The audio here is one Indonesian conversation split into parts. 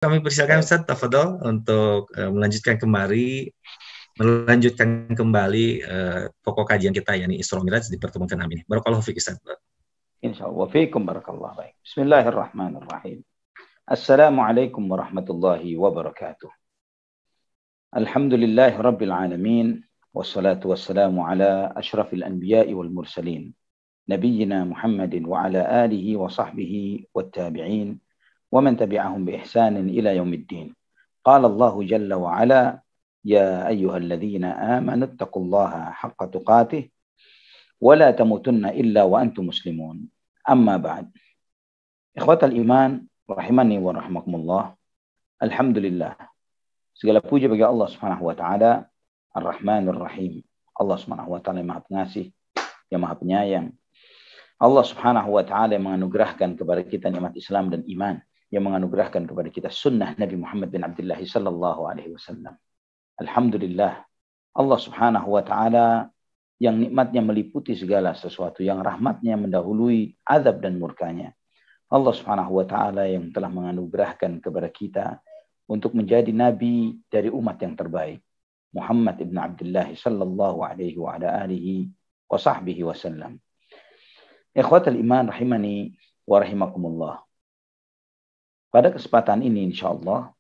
Kami persilakan Ustaz Tafadhol untuk melanjutkan kembali pokok kajian kita, yakni Isra Mi'raj di pertemuan ke-6 ini. Barakallahu fiik Ustaz. Insyaallah fiikum barakallahu baik. Bismillahirrahmanirrahim. Assalamualaikum warahmatullahi wabarakatuh. Alhamdulillahi rabbil alamin wassalatu wassalamu ala asyrafil anbiya'i wal mursalin nabiyyina Muhammadin wa ala alihi wa sahbihi wat tabi'in ومن تبعهم بإحسان إلى يوم الدين. قال الله جل وعلا يا أيها الذين آمنوا اتقوا الله حق تقاته ولا تموتن إلا وأنتم مسلمون. أما بعد. إخوة الإيمان rahimani wa rahimakumullah. Alhamdulillah. Segala puji bagi Allah Subhanahu wa taala, Ar-Rahmanur Rahim. Allah Subhanahu wa taala yang Maha Pengasih, yang Maha Penyayang. Allah Subhanahu wa taala yang menganugerahkan kepada kita nikmat Islam dan iman, yang menganugerahkan kepada kita sunnah Nabi Muhammad bin Abdullah sallallahu alaihi wasallam. Alhamdulillah, Allah Subhanahu wa taala yang nikmatnya meliputi segala sesuatu, yang rahmatnya mendahului azab dan murkanya. Allah Subhanahu wa taala yang telah menganugerahkan kepada kita untuk menjadi nabi dari umat yang terbaik, Muhammad ibn Abdullah sallallahu alaihi wa ala alihi wa sahbihi wasallam. Ikhwatal iman rahimani wa rahimakumullah. Pada kesempatan ini insyaallah,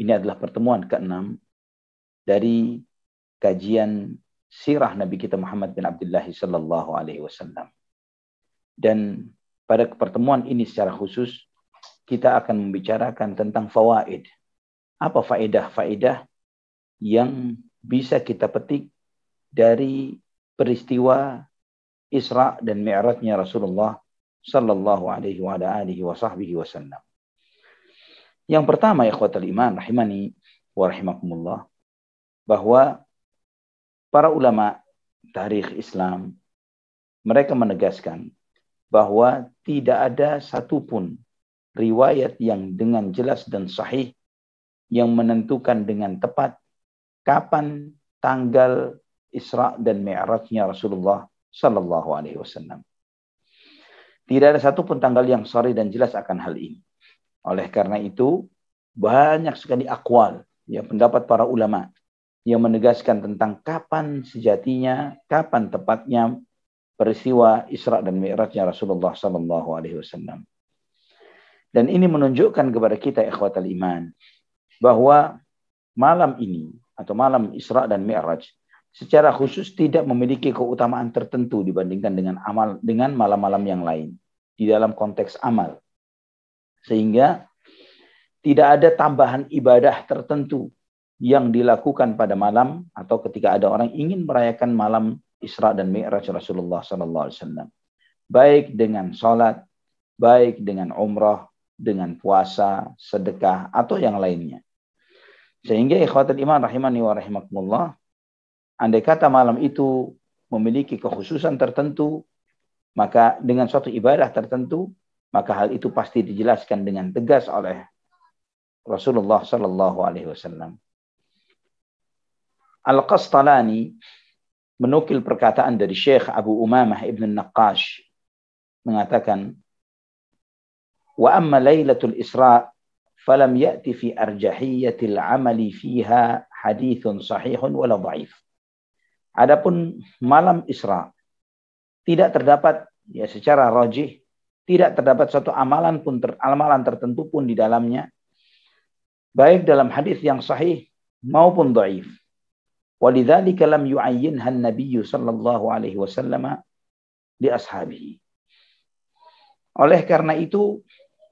ini adalah pertemuan ke-6 dari kajian sirah Nabi kita Muhammad bin Abdullah sallallahu alaihi wasallam. Dan pada pertemuan ini secara khusus kita akan membicarakan tentang fawaid. Apa faedah-faedah yang bisa kita petik dari peristiwa Isra dan Mi'rajnya Rasulullah sallallahu alaihi wa alihi wa sahbihi wasallam. Yang pertama, ikhwatal iman rahimani wa rahimakumullah, bahwa para ulama tarikh Islam mereka menegaskan bahwa tidak ada satupun riwayat yang dengan jelas dan sahih yang menentukan dengan tepat kapan tanggal Isra dan Mi'rajnya Rasulullah sallallahu alaihi wasallam. Tidak ada satupun tanggal yang sahih dan jelas akan hal ini. Oleh karena itu, banyak sekali akwal, ya, pendapat para ulama yang menegaskan tentang kapan sejatinya, kapan tepatnya peristiwa Isra dan Mi'rajnya Rasulullah sallallahu alaihi wasallam. Dan ini menunjukkan kepada kita ikhwatal iman bahwa malam ini atau malam Isra dan Mi'raj secara khusus tidak memiliki keutamaan tertentu dibandingkan dengan malam-malam yang lain di dalam konteks amal. Sehingga tidak ada tambahan ibadah tertentu yang dilakukan pada malam atau ketika ada orang ingin merayakan malam Isra dan Mi'raj Rasulullah sallallahu alaihi wasallam. Baik dengan salat, baik dengan umrah, dengan puasa, sedekah atau yang lainnya. Sehingga ikhwatul iman rahimani wa rahimakumullah, andai kata malam itu memiliki kekhususan tertentu, maka dengan suatu ibadah tertentu, maka hal itu pasti dijelaskan dengan tegas oleh Rasulullah sallallahu alaihi wasallam. Al-Qastalani menukil perkataan dari Syekh Abu Umamah Ibn Naqqash mengatakan, wa amma lailatul Isra falam ya'ti fi arjahiyatil amali fiha hadithun sahihun wala dhaif. Adapun malam Isra tidak terdapat, ya, secara rajih tidak terdapat suatu amalan tertentu pun di dalamnya, baik dalam hadis yang sahih maupun dhaif. Walidzalika lam yu'ayyinha an-nabiy sallallahu alaihi wasallam li ashabihi. Oleh karena itu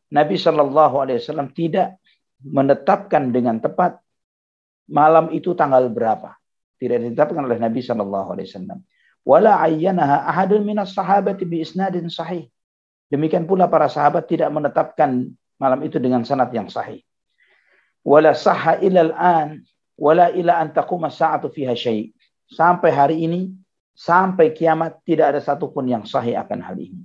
Nabi sallallahu alaihi wasallam tidak menetapkan dengan tepat malam itu tanggal berapa. Tidak ditetapkan oleh Nabi sallallahu alaihi wasallam. Wala ayyanaha ahadun minas sahabati bi isnadin sahih. Demikian pula para sahabat tidak menetapkan malam itu dengan sanad yang sahih. Wala sahha ilal an wala ila an taquma sa'atu fiha syai'. Sampai hari ini, sampai kiamat tidak ada satupun yang sahih akan hal ini.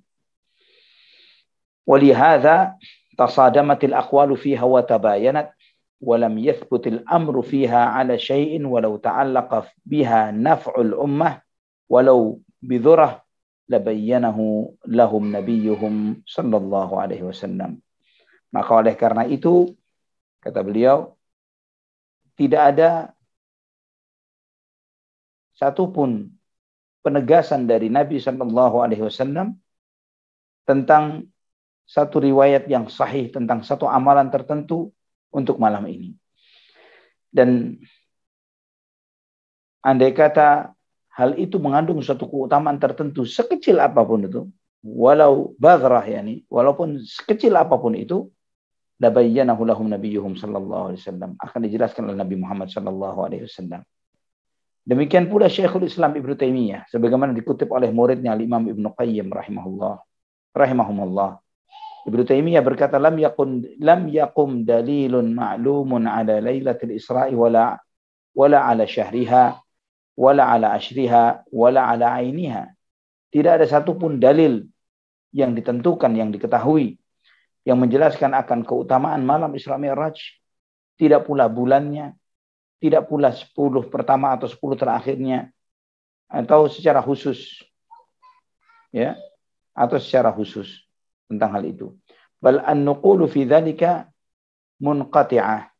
Walihadza tasadamatil aqwalu fiha wa tabayanat wa lam yathbutil amru fiha ala syai'in walau ta'allaqa biha naf'ul ummah walau bidhurah labayyanahu lahum nabiyyuhum sallallahu alaihi wasallam. Maka oleh karena itu Kata beliau, tidak ada satupun penegasan dari Nabi Shallallahu Alaihi Wasallam tentang satu riwayat yang sahih tentang satu amalan tertentu untuk malam ini. Dan andai kata hal itu mengandung suatu keutamaan tertentu, sekecil apapun itu, walau baghrah yani, walaupun sekecil apapun itu, labayyanahu lahum nabiyuhum sallallahu alaihi wasallam, akan dijelaskan oleh Nabi Muhammad sallallahu alaihi wasallam. Demikian pula Syekhul Islam Ibnu Taimiyah, sebagaimana dikutip oleh muridnya Imam Ibnu Qayyim rahimahumullah. Ibnu Taimiyah berkata, lam yakum dalilun ma'lumun ala lailatul Isra'i wala ala syahriha wala ala ashriha wala ala ainiha. Tidak ada satupun dalil yang ditentukan, yang diketahui, yang menjelaskan akan keutamaan malam Isra Mi'raj, tidak pula bulannya, tidak pula 10 pertama atau 10 terakhirnya, atau secara khusus, ya, atau secara khusus tentang hal itu. Bal an-nuqulu fi dzalika munqati'ah.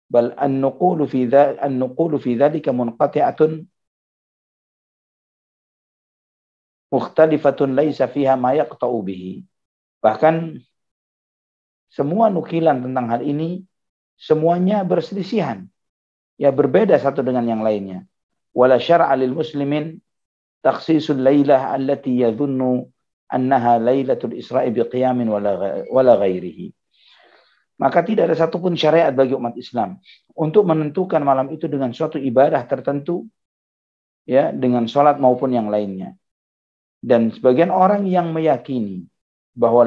Bal an-nuqulu fi dzalika munqati'atun mukhtalifatun laisa fiha ma yaqta'u bihi. Bahkan semua nukilan tentang hal ini semuanya berselisihan, ya, berbeda satu dengan yang lainnya. Wala syar'a lil muslimin takhsisul lailah allati yadhunnu annaha lailatul Isra'i biqiyamin wala ghairihi. Maka tidak ada satupun syariat bagi umat Islam untuk menentukan malam itu dengan suatu ibadah tertentu, ya, dengan sholat maupun yang lainnya. Dan sebagian orang yang meyakini bahwa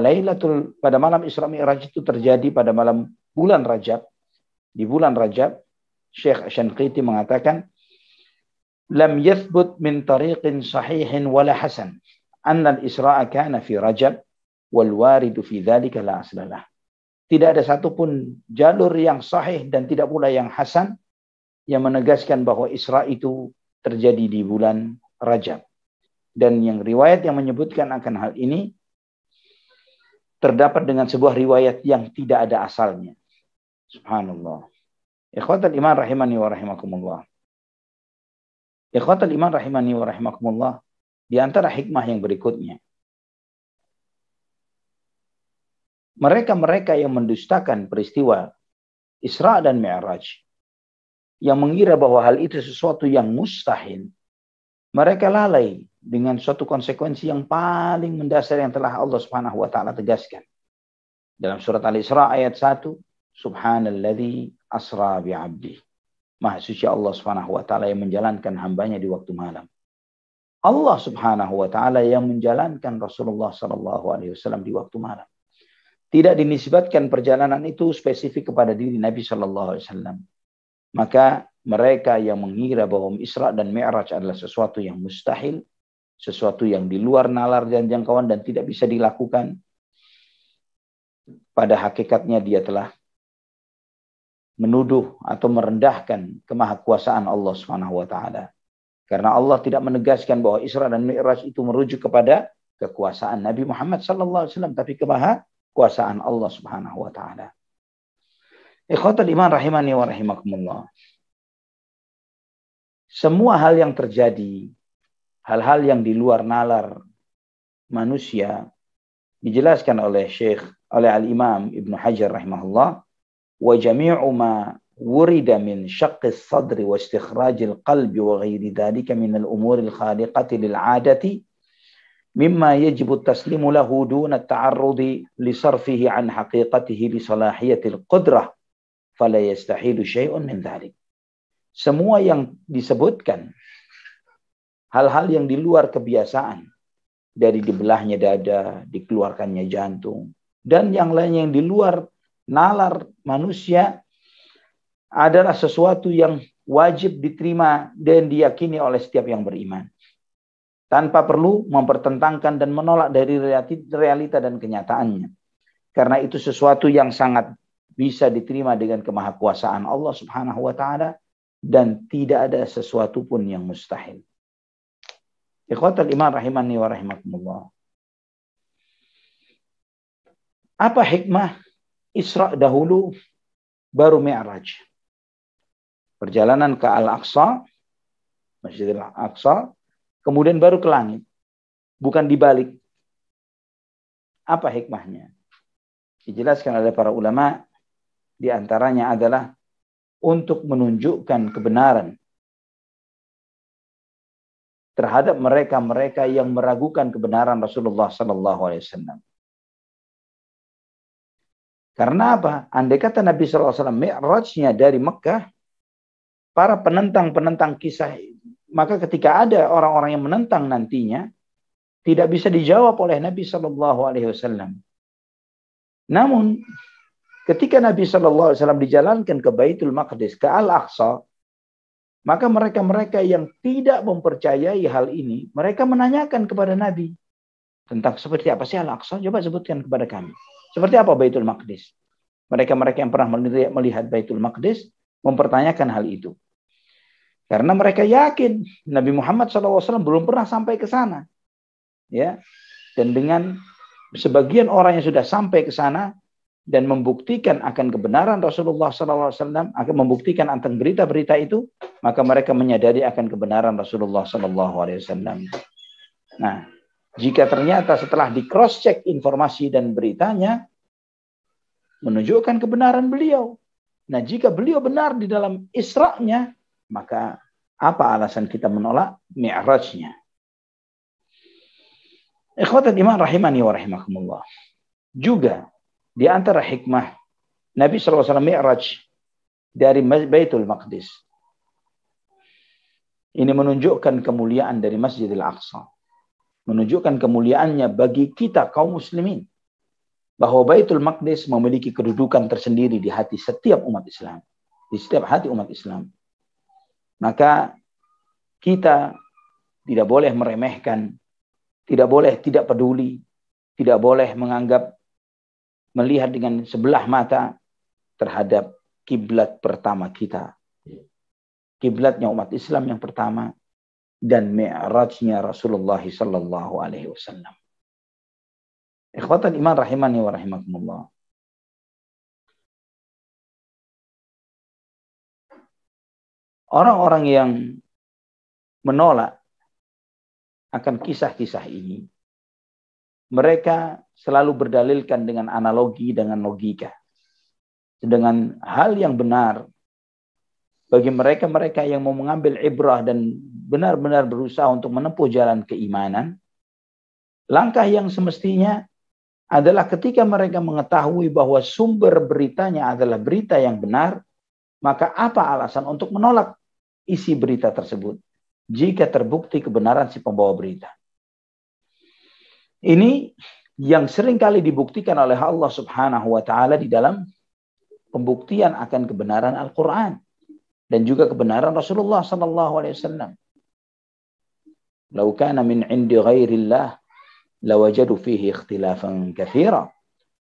pada malam Isra Mi'raj itu terjadi pada malam bulan Rajab. Di bulan Rajab, Syekh Asy-Syanqiti mengatakan, lam yathbut min tariqin sahihin wala hasan anna al-Isra'a kana fi Rajab wal waridu fi dzalika la aslalah. Tidak ada satupun jalur yang sahih dan tidak pula yang hasan yang menegaskan bahwa Isra itu terjadi di bulan Rajab. Dan yang riwayat yang menyebutkan akan hal ini terdapat dengan sebuah riwayat yang tidak ada asalnya. Subhanallah. Ikhwatal iman rahimani wa rahimakumullah. Ikhwatal iman rahimani wa rahimakumullah. Di antara hikmah yang berikutnya, mereka-mereka yang mendustakan peristiwa Isra dan Mi'raj, yang mengira bahwa hal itu sesuatu yang mustahil, mereka lalai dengan suatu konsekuensi yang paling mendasar yang telah Allah Subhanahu wa taala tegaskan. Dalam surat Al-Isra ayat 1, Subhanalladzi asra bi'abdi. Maha suci Allah Subhanahu wa taala yang menjalankan hambanya di waktu malam. Allah Subhanahu wa taala yang menjalankan Rasulullah sallallahu alaihi wasallam di waktu malam. Tidak dinisbatkan perjalanan itu spesifik kepada diri Nabi sallallahu alaihi wasallam. Maka mereka yang mengira bahwa Isra dan Mi'raj adalah sesuatu yang mustahil, sesuatu yang di luar nalar dan jangkauan dan tidak bisa dilakukan, pada hakikatnya dia telah menuduh atau merendahkan kemahakuasaan Allah Subhanahu wa taala. Karena Allah tidak menegaskan bahwa Isra dan Mi'raj itu merujuk kepada kekuasaan Nabi Muhammad sallallahu alaihi wasallam, tapi kemahakuasaan Allah Subhanahu wa taala. Ikhwatul iman rahimani wa rahimakumullah. Semua hal yang terjadi, hal-hal yang di luar nalar manusia, dijelaskan oleh Al-Imam Ibnu Hajar rahimahullah, wa jami'u ma wurida min syaqqis sadri wa istikhrajil qalbi wa ghairi dhalika min al-umuri al-khaliqati lil-'adati mimma yajibu at-taslimu lahu duna at-ta'arrudi li sarfihi an haqiqatihi li salahiyati al-qudrah fala yastahilu syai'un min dhalik. Semua yang disebutkan, hal-hal yang di luar kebiasaan, dari dibelahnya dada, dikeluarkannya jantung, dan yang lainnya yang di luar nalar manusia, adalah sesuatu yang wajib diterima dan diyakini oleh setiap yang beriman, tanpa perlu mempertentangkan dan menolak dari realita dan kenyataannya. Karena itu sesuatu yang sangat bisa diterima dengan kemahakuasaan Allah Subhanahu wa taala, dan tidak ada sesuatu pun yang mustahil. Ikhwatul iman rahimani wa rahimakumullah. Apa hikmah Isra dahulu baru Mi'raj. Perjalanan ke Al-Aqsa, Masjidil Aqsa, kemudian baru ke langit. Bukan dibalik. Apa hikmahnya? Dijelaskan oleh para ulama, di antaranya adalah untuk menunjukkan kebenaran terhadap mereka-mereka yang meragukan kebenaran Rasulullah sallallahu alaihi wasallam. Karena apa? Andai kata Nabi sallallahu alaihi wasallam mi'rajnya dari Mekah, para penentang-penentang kisah, maka ketika ada orang-orang yang menentang nantinya, tidak bisa dijawab oleh Nabi sallallahu alaihi wasallam. Namun ketika Nabi sallallahu alaihi wasallam dijalankan ke Baitul Maqdis, ke Al-Aqsa, maka mereka-mereka yang tidak mempercayai hal ini, mereka menanyakan kepada Nabi tentang seperti apa sih Al-Aqsa? Coba sebutkan kepada kami. Seperti apa Baitul Maqdis? Mereka-mereka yang pernah melihat Baitul Maqdis mempertanyakan hal itu. Karena mereka yakin Nabi Muhammad SAW belum pernah sampai ke sana. Ya. Dan dengan sebagian orang yang sudah sampai ke sana dan membuktikan akan kebenaran Rasulullah SAW, akan membuktikan tentang berita-berita itu, maka mereka menyadari akan kebenaran Rasulullah SAW. Nah, jika ternyata setelah di cross check informasi dan beritanya menunjukkan kebenaran beliau, nah jika beliau benar di dalam Isra-nya, maka apa alasan kita menolak Mi'rajnya? Ikhwatul iman rahimani wa rahimakumullah. Juga di antara hikmah Nabi SAW Mi'raj dari Baitul Maqdis, ini menunjukkan kemuliaan dari Masjidil Aqsa. Menunjukkan kemuliaannya bagi kita kaum muslimin. Bahwa Baitul Maqdis memiliki kedudukan tersendiri di hati setiap umat Islam. Di setiap hati umat Islam. Maka kita tidak boleh meremehkan, tidak boleh tidak peduli, tidak boleh menganggap melihat dengan sebelah mata terhadap kiblat pertama kita. Kiblatnya umat Islam yang pertama dan mi'rajnya Rasulullah sallallahu alaihi wasallam. Ikhwatan iman rahimani wa rahimakumullah. Orang-orang yang menolak akan kisah-kisah ini, mereka selalu berdalilkan dengan analogi, dengan logika. Dengan hal yang benar bagi mereka-mereka yang mau mengambil ibrah dan benar-benar berusaha untuk menempuh jalan keimanan, langkah yang semestinya adalah ketika mereka mengetahui bahwa sumber beritanya adalah berita yang benar, maka apa alasan untuk menolak isi berita tersebut jika terbukti kebenaran si pembawa berita? Ini yang sering kali dibuktikan oleh Allah Subhanahu wa taala di dalam pembuktian akan kebenaran Al-Qur'an dan juga kebenaran Rasulullah sallallahu alaihi wasallam. Lau kana min 'indi ghairillah lawajadu fihi ikhtilafan katsira.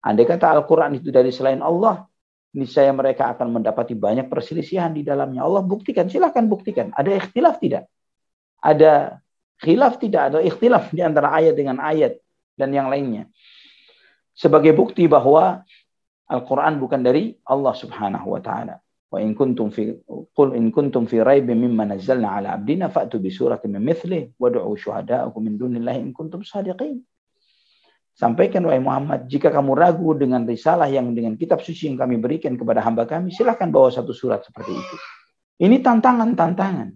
Andai kata Al-Qur'an itu dari selain Allah, niscaya mereka akan mendapati banyak perselisihan di dalamnya. Allah buktikan, silakan buktikan. Ada ikhtilaf tidak? Ada khilaf tidak? Ada ikhtilaf di antara ayat dengan ayat dan yang lainnya. Sebagai bukti bahwa Al-Quran bukan dari Allah Subhanahu wa taala. Wa in kuntum fi raibin mimma nazzalna ala abdina fa'tu bi suratin min mithlihi wad'u syuhada'akum min dunillahi in kuntum shadiqin. Sampaikan wahai Muhammad, jika kamu ragu dengan risalah yang dengan kitab suci yang kami berikan kepada hamba kami, silakan bawa satu surat seperti itu. Ini tantangan-tantangan.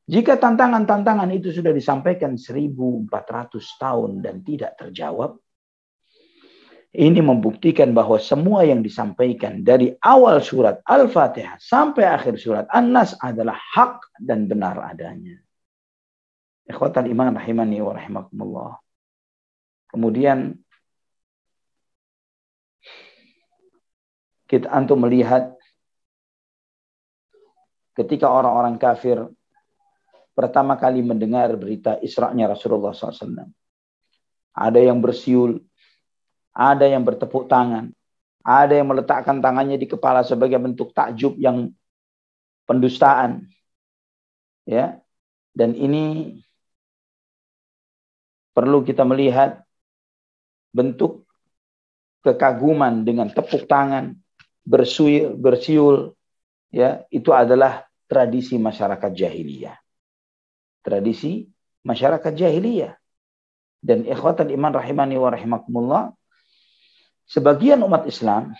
Jika tantangan-tantangan itu sudah disampaikan 1400 tahun dan tidak terjawab, ini membuktikan bahwa semua yang disampaikan dari awal surat Al-Fatihah sampai akhir surat An-Nas adalah hak dan benar adanya. Ikhwatal iman rahimani wa rahimakumullah. Kemudian kita antum melihat ketika orang-orang kafir pertama kali mendengar berita Isra-nya Rasulullah SAW. Ada yang bersiul, ada yang bertepuk tangan, ada yang meletakkan tangannya di kepala sebagai bentuk takjub yang pendustaan. Ya. Dan ini perlu kita melihat bentuk kekaguman dengan tepuk tangan bersiul, ya, itu adalah tradisi masyarakat jahiliyah. Tradisi masyarakat jahiliyah. Dan ikhwatan iman rahimani wa rahimakumullah, sebagian umat Islam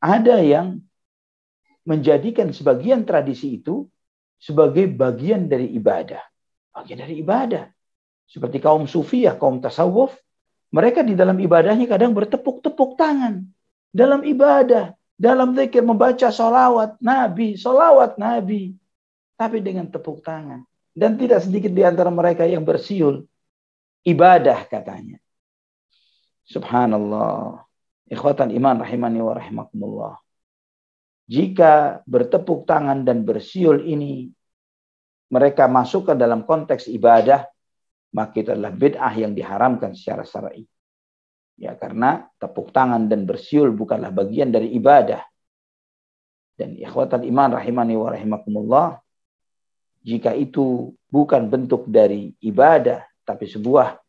ada yang menjadikan sebagian tradisi itu sebagai bagian dari ibadah. Bagian dari ibadah. Seperti kaum sufiyah, kaum tasawuf, mereka di dalam ibadahnya kadang bertepuk-tepuk tangan. Dalam ibadah, dalam zikir, membaca sholawat Nabi. Tapi dengan tepuk tangan. Dan tidak sedikit di antara mereka yang bersiul. Ibadah katanya. Subhanallah. Ikhwatan iman rahimani wa rahimakumullah. Jika bertepuk tangan dan bersiul ini mereka masuk ke dalam konteks ibadah, maka itu adalah bid'ah yang diharamkan secara syar'i. Ya, karena tepuk tangan dan bersiul bukanlah bagian dari ibadah. Dan ikhwatan iman rahimani wa rahimakumullah, jika itu bukan bentuk dari ibadah tapi sebuah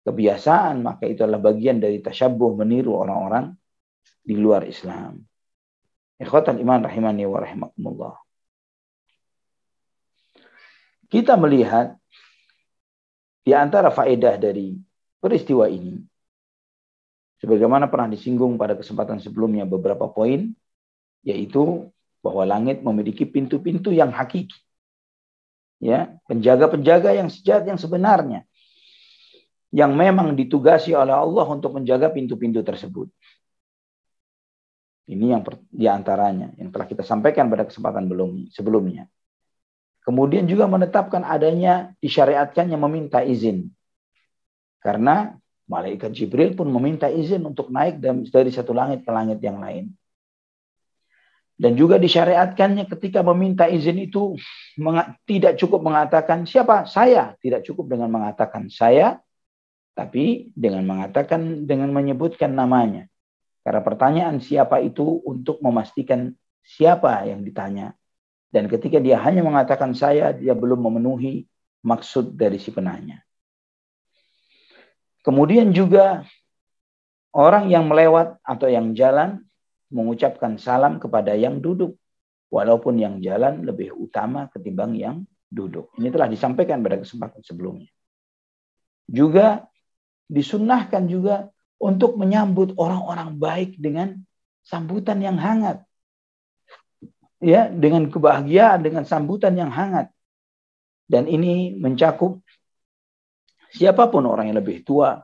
kebiasaan, maka itu adalah bagian dari tasyabbuh, meniru orang-orang di luar Islam. Ikhwatan iman rahimani wa rahimakumullah. Kita melihat di antara faedah dari peristiwa ini, sebagaimana pernah disinggung pada kesempatan sebelumnya beberapa poin, yaitu bahwa langit memiliki pintu-pintu yang hakiki. Ya, penjaga-penjaga yang sejati, yang sebenarnya, yang memang ditugasi oleh Allah untuk menjaga pintu-pintu tersebut. Ini yang diantaranya yang telah kita sampaikan pada kesempatan sebelumnya. Kemudian juga menetapkan adanya disyariatkannya meminta izin. Karena malaikat Jibril pun meminta izin untuk naik dari satu langit ke langit yang lain. Dan juga disyariatkannya ketika meminta izin itu tidak cukup mengatakan siapa? Saya. Tidak cukup dengan mengatakan saya, tapi dengan menyebutkan namanya. Karena pertanyaan siapa itu untuk memastikan siapa yang ditanya. Dan ketika dia hanya mengatakan saya, dia belum memenuhi maksud dari si penanya. Kemudian juga orang yang melewat atau yang jalan mengucapkan salam kepada yang duduk. Walaupun yang jalan lebih utama ketimbang yang duduk. Ini telah disampaikan pada kesempatan sebelumnya. Juga disunnahkan juga untuk menyambut orang-orang baik dengan sambutan yang hangat. Ya, dengan kebahagiaan, dengan sambutan yang hangat. Dan ini mencakup siapapun orang yang lebih tua,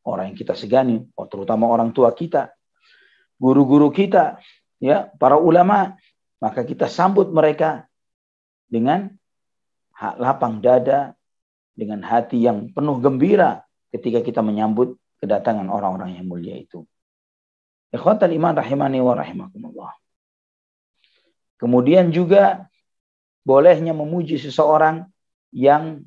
orang yang kita segani, terutama orang tua kita, guru-guru kita, ya, para ulama, maka kita sambut mereka dengan lapang dada, dengan hati yang penuh gembira ketika kita menyambut kedatangan orang-orang yang mulia itu. Ikhwatal iman rahimani wa rahimakumullah. Kemudian juga bolehnya memuji seseorang yang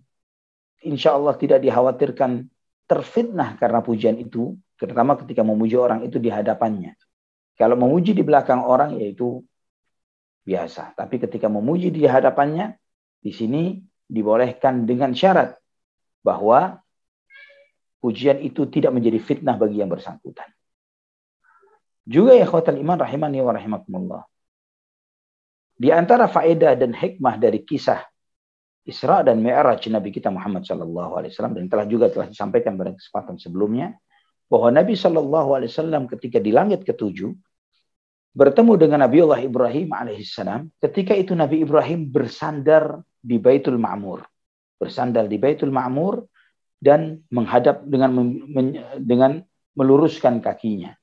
insya Allah tidak dikhawatirkan terfitnah karena pujian itu, terutama ketika memuji orang itu di hadapannya. Kalau memuji di belakang orang yaitu biasa, tapi ketika memuji di hadapannya, di sini dibolehkan dengan syarat bahwa pujian itu tidak menjadi fitnah bagi yang bersangkutan. Juga ya ikhwatal iman rahimani wa rahimakumullah. Di antara faedah dan hikmah dari kisah Isra dan Mi'raj Nabi kita Muhammad SAW, dan telah disampaikan pada kesempatan sebelumnya, bahwa Nabi SAW ketika di langit ke-7 bertemu dengan Nabiullah Ibrahim alaihissalam, ketika itu Nabi Ibrahim bersandar di Baitul Ma'mur. Bersandar di Baitul Ma'mur dan menghadap dengan meluruskan kakinya.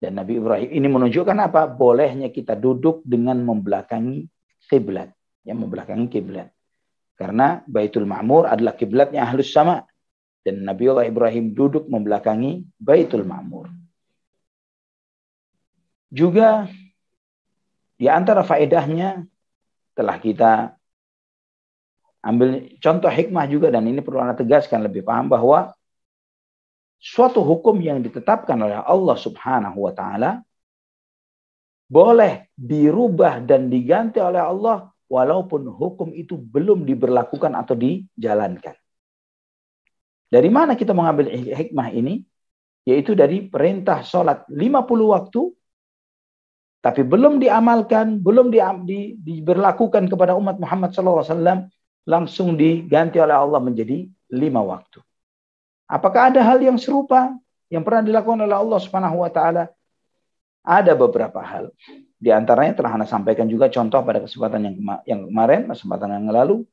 Dan Nabi Ibrahim ini menunjukkan apa? Bolehnya kita duduk dengan membelakangi kiblat, ya, membelakangi kiblat. Karena Baitul Ma'mur adalah kiblatnya Ahlus Sama, dan Nabiullah Ibrahim duduk membelakangi Baitul Ma'mur. Juga di antara faedahnya telah kita ambil contoh hikmah juga, dan ini perlu Anda tegaskan lebih paham bahwa suatu hukum yang ditetapkan oleh Allah Subhanahu wa taala boleh dirubah dan diganti oleh Allah walaupun hukum itu belum diberlakukan atau dijalankan. Dari mana kita mengambil hikmah ini? Yaitu dari perintah sholat 50 waktu tapi belum diamalkan, belum diberlakukan kepada umat Muhammad SAW, langsung diganti oleh Allah menjadi 5 waktu. Apakah ada hal yang serupa yang pernah dilakukan oleh Allah Subhanahu wa taala? Ada beberapa hal. Di antaranya telah Anda sampaikan juga contoh pada kesempatan yang kemarin, kesempatan yang lalu,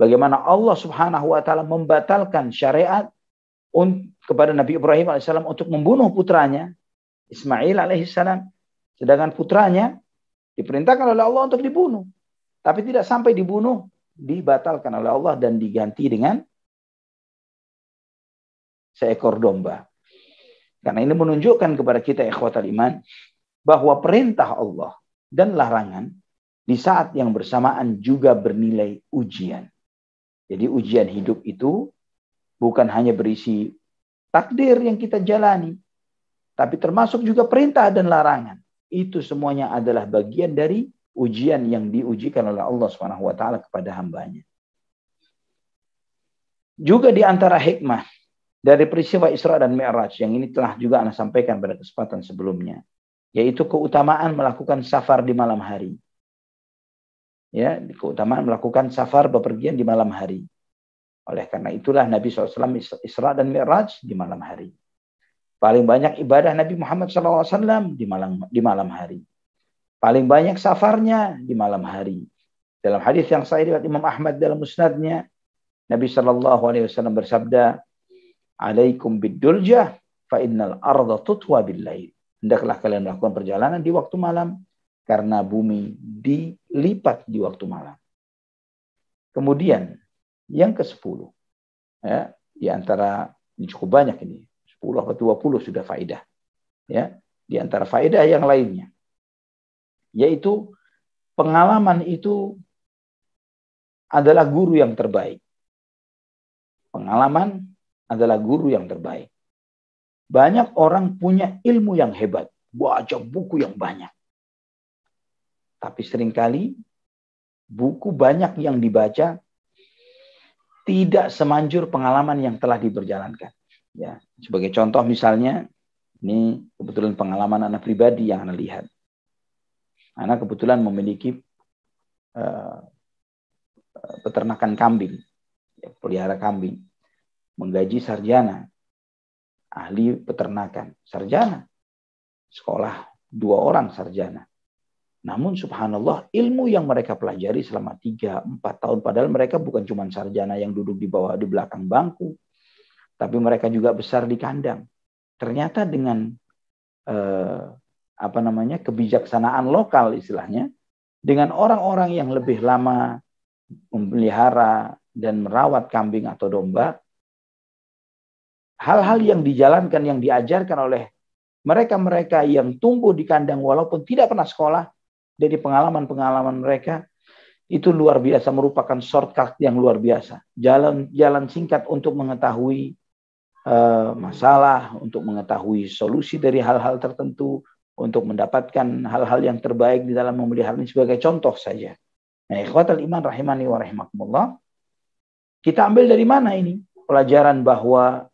bagaimana Allah Subhanahu wa taala membatalkan syariat kepada Nabi Ibrahim alaihissalam untuk membunuh putranya Ismail alaihissalam. Sedangkan putranya diperintahkan oleh Allah untuk dibunuh. Tapi tidak sampai dibunuh, dibatalkan oleh Allah dan diganti dengan seekor domba. Karena ini menunjukkan kepada kita ikhwatal iman, bahwa perintah Allah dan larangan di saat yang bersamaan juga bernilai ujian. Jadi ujian hidup itu bukan hanya berisi takdir yang kita jalani, tapi termasuk juga perintah dan larangan. Itu semuanya adalah bagian dari ujian yang diujikan oleh Allah Subhanahu wa taala kepada hambanya. Juga di antara hikmah dari peristiwa Isra dan Mi'raj yang ini telah juga Anda sampaikan pada kesempatan sebelumnya, yaitu keutamaan melakukan safar di malam hari. Ya, keutamaan melakukan safar bepergian di malam hari. Oleh karena itulah Nabi SAW Isra dan Mi'raj di malam hari. Paling banyak ibadah Nabi Muhammad SAW di malam hari. Paling banyak safarnya di malam hari. Dalam hadis yang sahih riwayat Imam Ahmad dalam musnadnya, Nabi SAW bersabda, "Alaikum bid-duljah fa innal arda tutwa bil-lail." Hendaklah kalian melakukan perjalanan di waktu malam karena bumi dilipat di waktu malam. Kemudian yang ke-10, ya, di antara ini cukup banyak ini, 10 atau 20 sudah faedah. Ya, di antara faedah yang lainnya, yaitu pengalaman itu adalah guru yang terbaik. Pengalaman adalah guru yang terbaik. Banyak orang punya ilmu yang hebat, baca buku yang banyak. Tapi seringkali buku banyak yang dibaca tidak semanjur pengalaman yang telah diberjalankan. Ya, sebagai contoh misalnya, ini kebetulan pengalaman anak pribadi yang Anda lihat. Anak kebetulan memiliki peternakan kambing, ya, pelihara kambing, menggaji sarjana, ahli peternakan, sarjana, sekolah 2 orang sarjana. Namun subhanallah, ilmu yang mereka pelajari selama 3-4 tahun, padahal mereka bukan cuma sarjana yang duduk di belakang bangku, tapi mereka juga besar di kandang. Ternyata dengan kebijaksanaan lokal istilahnya, dengan orang-orang yang lebih lama memelihara dan merawat kambing atau domba, hal-hal yang dijalankan, yang diajarkan oleh mereka-mereka yang tumbuh di kandang walaupun tidak pernah sekolah, dari pengalaman-pengalaman mereka itu luar biasa, merupakan shortcut yang luar biasa. Jalan singkat untuk mengetahui masalah, untuk mengetahui solusi dari hal-hal tertentu, untuk mendapatkan hal-hal yang terbaik di dalam memelihara, ini sebagai contoh saja. Nah, ikhwatal iman rahimani wa rahimakumullah, kita ambil dari mana ini pelajaran bahwa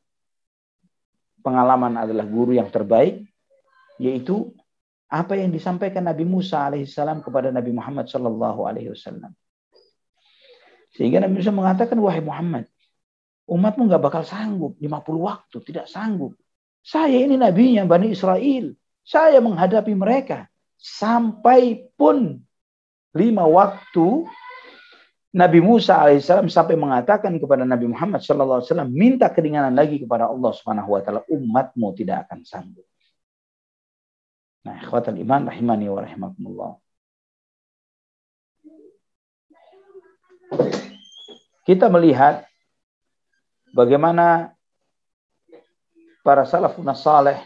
pengalaman adalah guru yang terbaik, yaitu apa yang disampaikan Nabi Musa alaihissalam kepada Nabi Muhammad sallallahu alaihi wasallam. Sehingga Nabi Musa mengatakan, wahai Muhammad, umatmu nggak bakal sanggup 50 waktu, tidak sanggup. Saya ini nabinya Bani Israel, saya menghadapi mereka. Sampai pun 5 waktu Nabi Musa alaihissalam sampai mengatakan kepada Nabi Muhammad sallallahu alaihi wasallam, minta keringanan lagi kepada Allah Subhanahu wa taala, umatmu tidak akan sanggup. Nah, ikhwatal iman rahimani wa rahimakumullah. Kita melihat bagaimana para salafun saleh,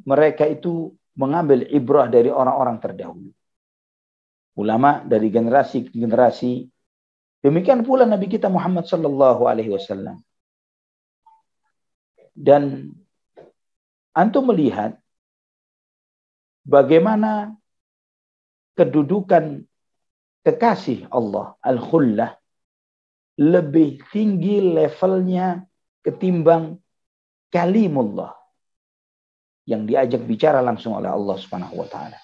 mereka itu mengambil ibrah dari orang-orang terdahulu. Ulama dari generasi ke generasi. Demikian pula Nabi kita Muhammad sallallahu alaihi wasallam. Dan antum melihat bagaimana kedudukan kekasih Allah, al-khullah, lebih tinggi levelnya ketimbang kalimullah. yang diajak bicara langsung oleh Allah Subhanahu wa taala.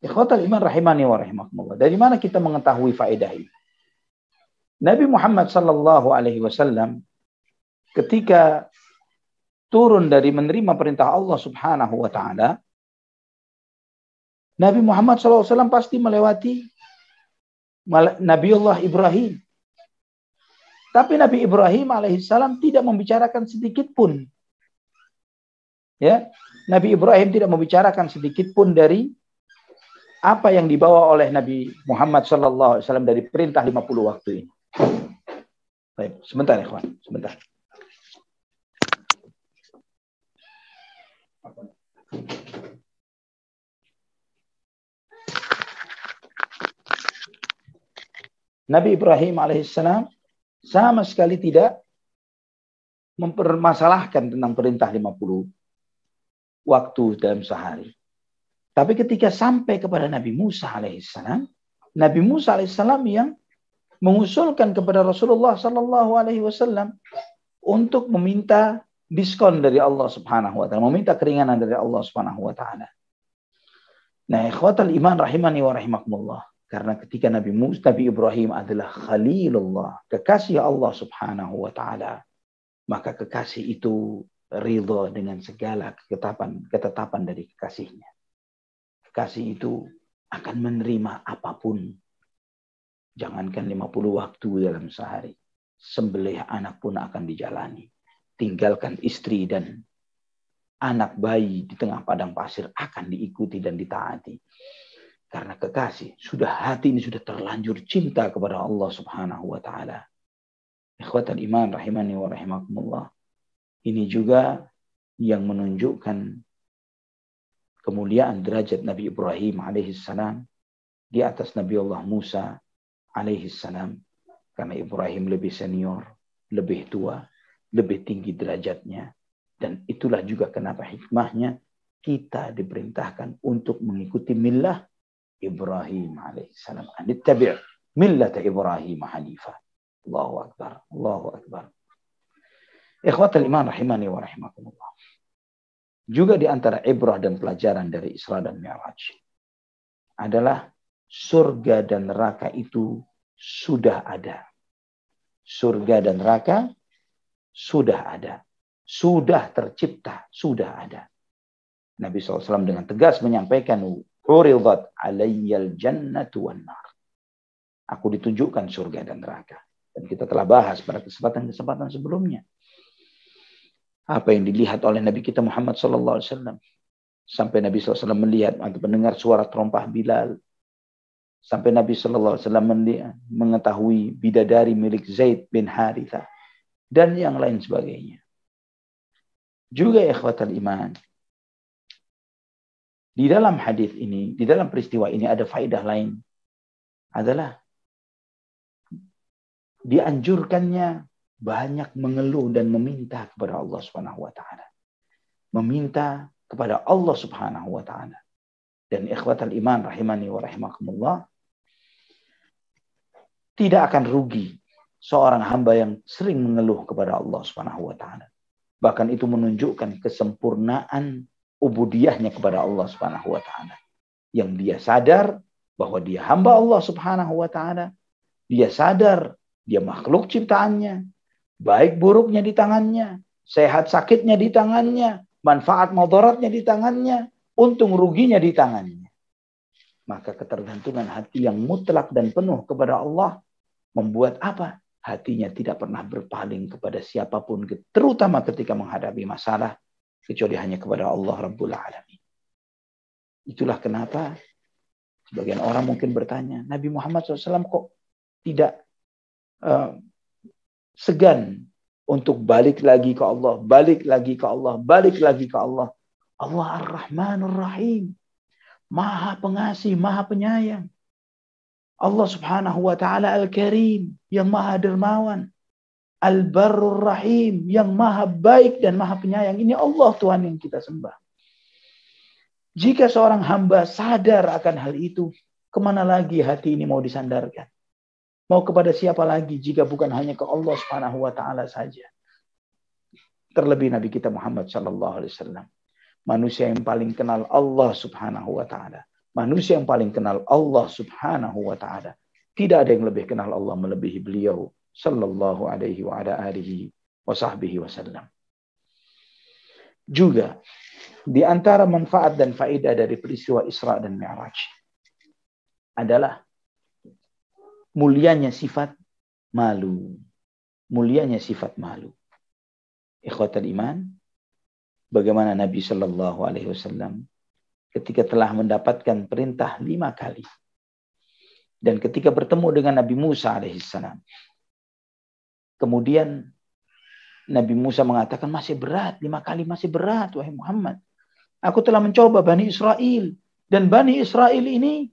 Ikhwatal iman rahimani wa rahimakumullah. Dari mana kita mengetahui faedah ini? Nabi Muhammad sallallahu alaihi wasallam ketika turun dari menerima perintah Allah Subhanahu wa taala, Nabi Muhammad sallallahu alaihi wasallam pasti melewati Nabiullah Ibrahim. Tapi Nabi Ibrahim alaihissalam tidak membicarakan sedikit pun. Ya, Nabi Ibrahim tidak membicarakan sedikit pun dari apa yang dibawa oleh Nabi Muhammad SAW dari perintah 50 waktu ini. Baik, sebentar ya kawan, sebentar. Nabi Ibrahim alaihissalam sama sekali tidak mempermasalahkan tentang perintah 50 waktu dalam sehari. Tapi ketika sampai kepada Nabi Musa alaihissalam, Nabi Musa alaihissalam yang mengusulkan kepada Rasulullah sallallahu alaihi wasallam untuk meminta diskon dari Allah Subhanahu wa taala, meminta keringanan dari Allah Subhanahu wa taala. Nah, ikhwatal iman rahimani wa rahimakumullah, karena ketika Nabi Ibrahim adalah Khalilullah, kekasih Allah Subhanahu wa taala, maka kekasih itu ridha dengan segala ketetapan dari kekasihnya. Kekasih itu akan menerima apapun. Jangankan 50 waktu dalam sehari. Sembelih anak pun akan dijalani. Tinggalkan istri dan anak bayi di tengah padang pasir akan diikuti dan ditaati. Karena kekasih, hati ini sudah terlanjur cinta kepada Allah Subhanahu wa taala. Ikhwatal iman rahimani wa rahimakumullah. Ini juga yang menunjukkan kemuliaan derajat Nabi Ibrahim alaihissalam di atas Nabi Allah Musa alaihissalam. Karena Ibrahim lebih senior, lebih tua, lebih tinggi derajatnya. Dan itulah juga kenapa hikmahnya kita diperintahkan untuk mengikuti millah Ibrahim alaihissalam. Anittabi' millata Ibrahim hanifah. Allahu akbar, Allahu akbar. Ikhwatal iman rahimani wa rahimakumullah. Juga di antara ibrah dan pelajaran dari Isra dan Mi'raj adalah surga dan neraka itu sudah ada. Surga dan neraka sudah ada. Sudah tercipta, sudah ada. Nabi SAW dengan tegas menyampaikan, "Uridat alayyal jannatu wan nar." Aku ditunjukkan surga dan neraka. Dan kita telah bahas pada kesempatan-kesempatan sebelumnya. Apa yang dilihat oleh Nabi kita Muhammad SAW. Sampai Nabi SAW melihat atau mendengar suara terompah Bilal. Sampai Nabi SAW mengetahui bidadari milik Zaid bin Harithah. Dan yang lain sebagainya. Juga ikhwatal iman. Di dalam hadis ini, di dalam peristiwa ini ada faedah lain. Adalah dianjurkannya banyak mengeluh dan meminta kepada Allah Subhanahu wa taala. Meminta kepada Allah Subhanahu wa taala. Dan ikhwatal iman rahimani wa rahimakumullah, tidak akan rugi seorang hamba yang sering mengeluh kepada Allah Subhanahu wa taala. Bahkan itu menunjukkan kesempurnaan ubudiyahnya kepada Allah Subhanahu wa taala. Yang dia sadar bahwa dia hamba Allah Subhanahu wa taala, dia sadar dia makhluk ciptaannya, baik buruknya di tangannya, sehat sakitnya di tangannya, manfaat mudaratnya di tangannya, untung ruginya di tangannya. Maka ketergantungan hati yang mutlak dan penuh kepada Allah membuat apa? Hatinya tidak pernah berpaling kepada siapapun, terutama ketika menghadapi masalah, kecuali hanya kepada Allah Rabbul Alamin. Itulah kenapa sebagian orang mungkin bertanya, Nabi Muhammad SAW kok tidak segan untuk balik lagi ke Allah, balik lagi ke Allah, balik lagi ke Allah. Allah Ar-Rahmanur Rahim. Maha pengasih, maha penyayang. Allah Subhanahu wa taala Al-Karim, yang maha dermawan. Al-Barrur Rahim, yang maha baik dan maha penyayang. Ini Allah Tuhan yang kita sembah. Jika seorang hamba sadar akan hal itu, kemana lagi hati ini mau disandarkan? Mau kepada siapa lagi jika bukan hanya ke Allah Subhanahu wa taala saja? terlebih Nabi kita Muhammad sallallahu alaihi wasallam. Manusia yang paling kenal Allah Subhanahu wa taala. Manusia yang paling kenal Allah Subhanahu wa taala. Tidak ada yang lebih kenal Allah melebihi beliau sallallahu alaihi wa ala alihi wa sahbihi wasallam. Juga di antara manfaat dan faedah dari peristiwa Isra dan Mi'raj adalah mulianya sifat malu. Mulianya sifat malu. Ikhwatal iman, bagaimana Nabi Shallallahu Alaihi Wasallam ketika telah mendapatkan perintah 5 kali, dan ketika bertemu dengan Nabi Musa alaihissalam, kemudian Nabi Musa mengatakan masih berat, 5 kali masih berat, wahai Muhammad. Aku telah mencoba Bani Israel, dan Bani Israel ini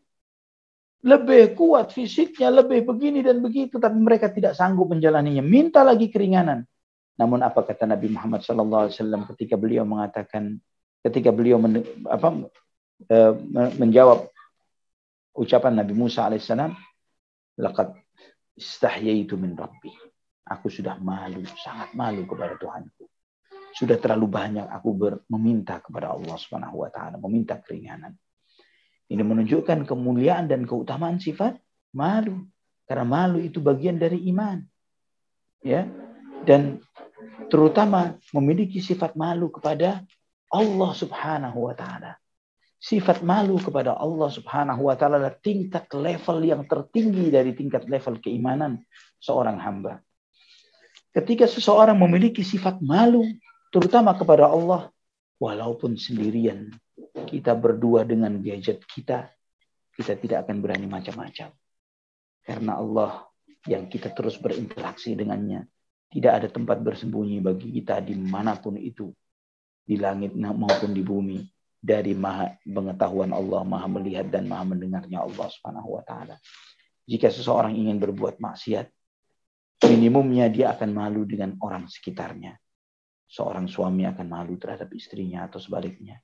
lebih kuat fisiknya, lebih begini dan begitu, tapi mereka tidak sanggup menjalaninya. Minta lagi keringanan. Namun apa kata Nabi Muhammad SAW ketika beliau mengatakan, ketika beliau menjawab ucapan Nabi Musa alaihissalam, laqad istahyaitu min Rabbi. Aku sudah malu, sangat malu kepada Tuhanku. Sudah terlalu banyak aku meminta kepada Allah Subhanahu wa taala, meminta keringanan. Ini menunjukkan kemuliaan dan keutamaan sifat malu. Karena malu itu bagian dari iman. Ya. Dan terutama memiliki sifat malu kepada Allah Subhanahu wa taala. Sifat malu kepada Allah Subhanahu wa taala adalah tingkat level yang tertinggi dari tingkat level keimanan seorang hamba. Ketika seseorang memiliki sifat malu terutama kepada Allah, walaupun sendirian, kita berdua dengan gadget kita tidak akan berani macam-macam. Karena Allah yang kita terus berinteraksi dengannya, tidak ada tempat bersembunyi bagi kita dimanapun itu, di langit maupun di bumi, dari maha pengetahuan Allah, maha melihat dan maha mendengarnya Allah Subhanahu wa taala. Jika seseorang ingin berbuat maksiat, minimumnya dia akan malu dengan orang sekitarnya. Seorang suami akan malu terhadap istrinya atau sebaliknya.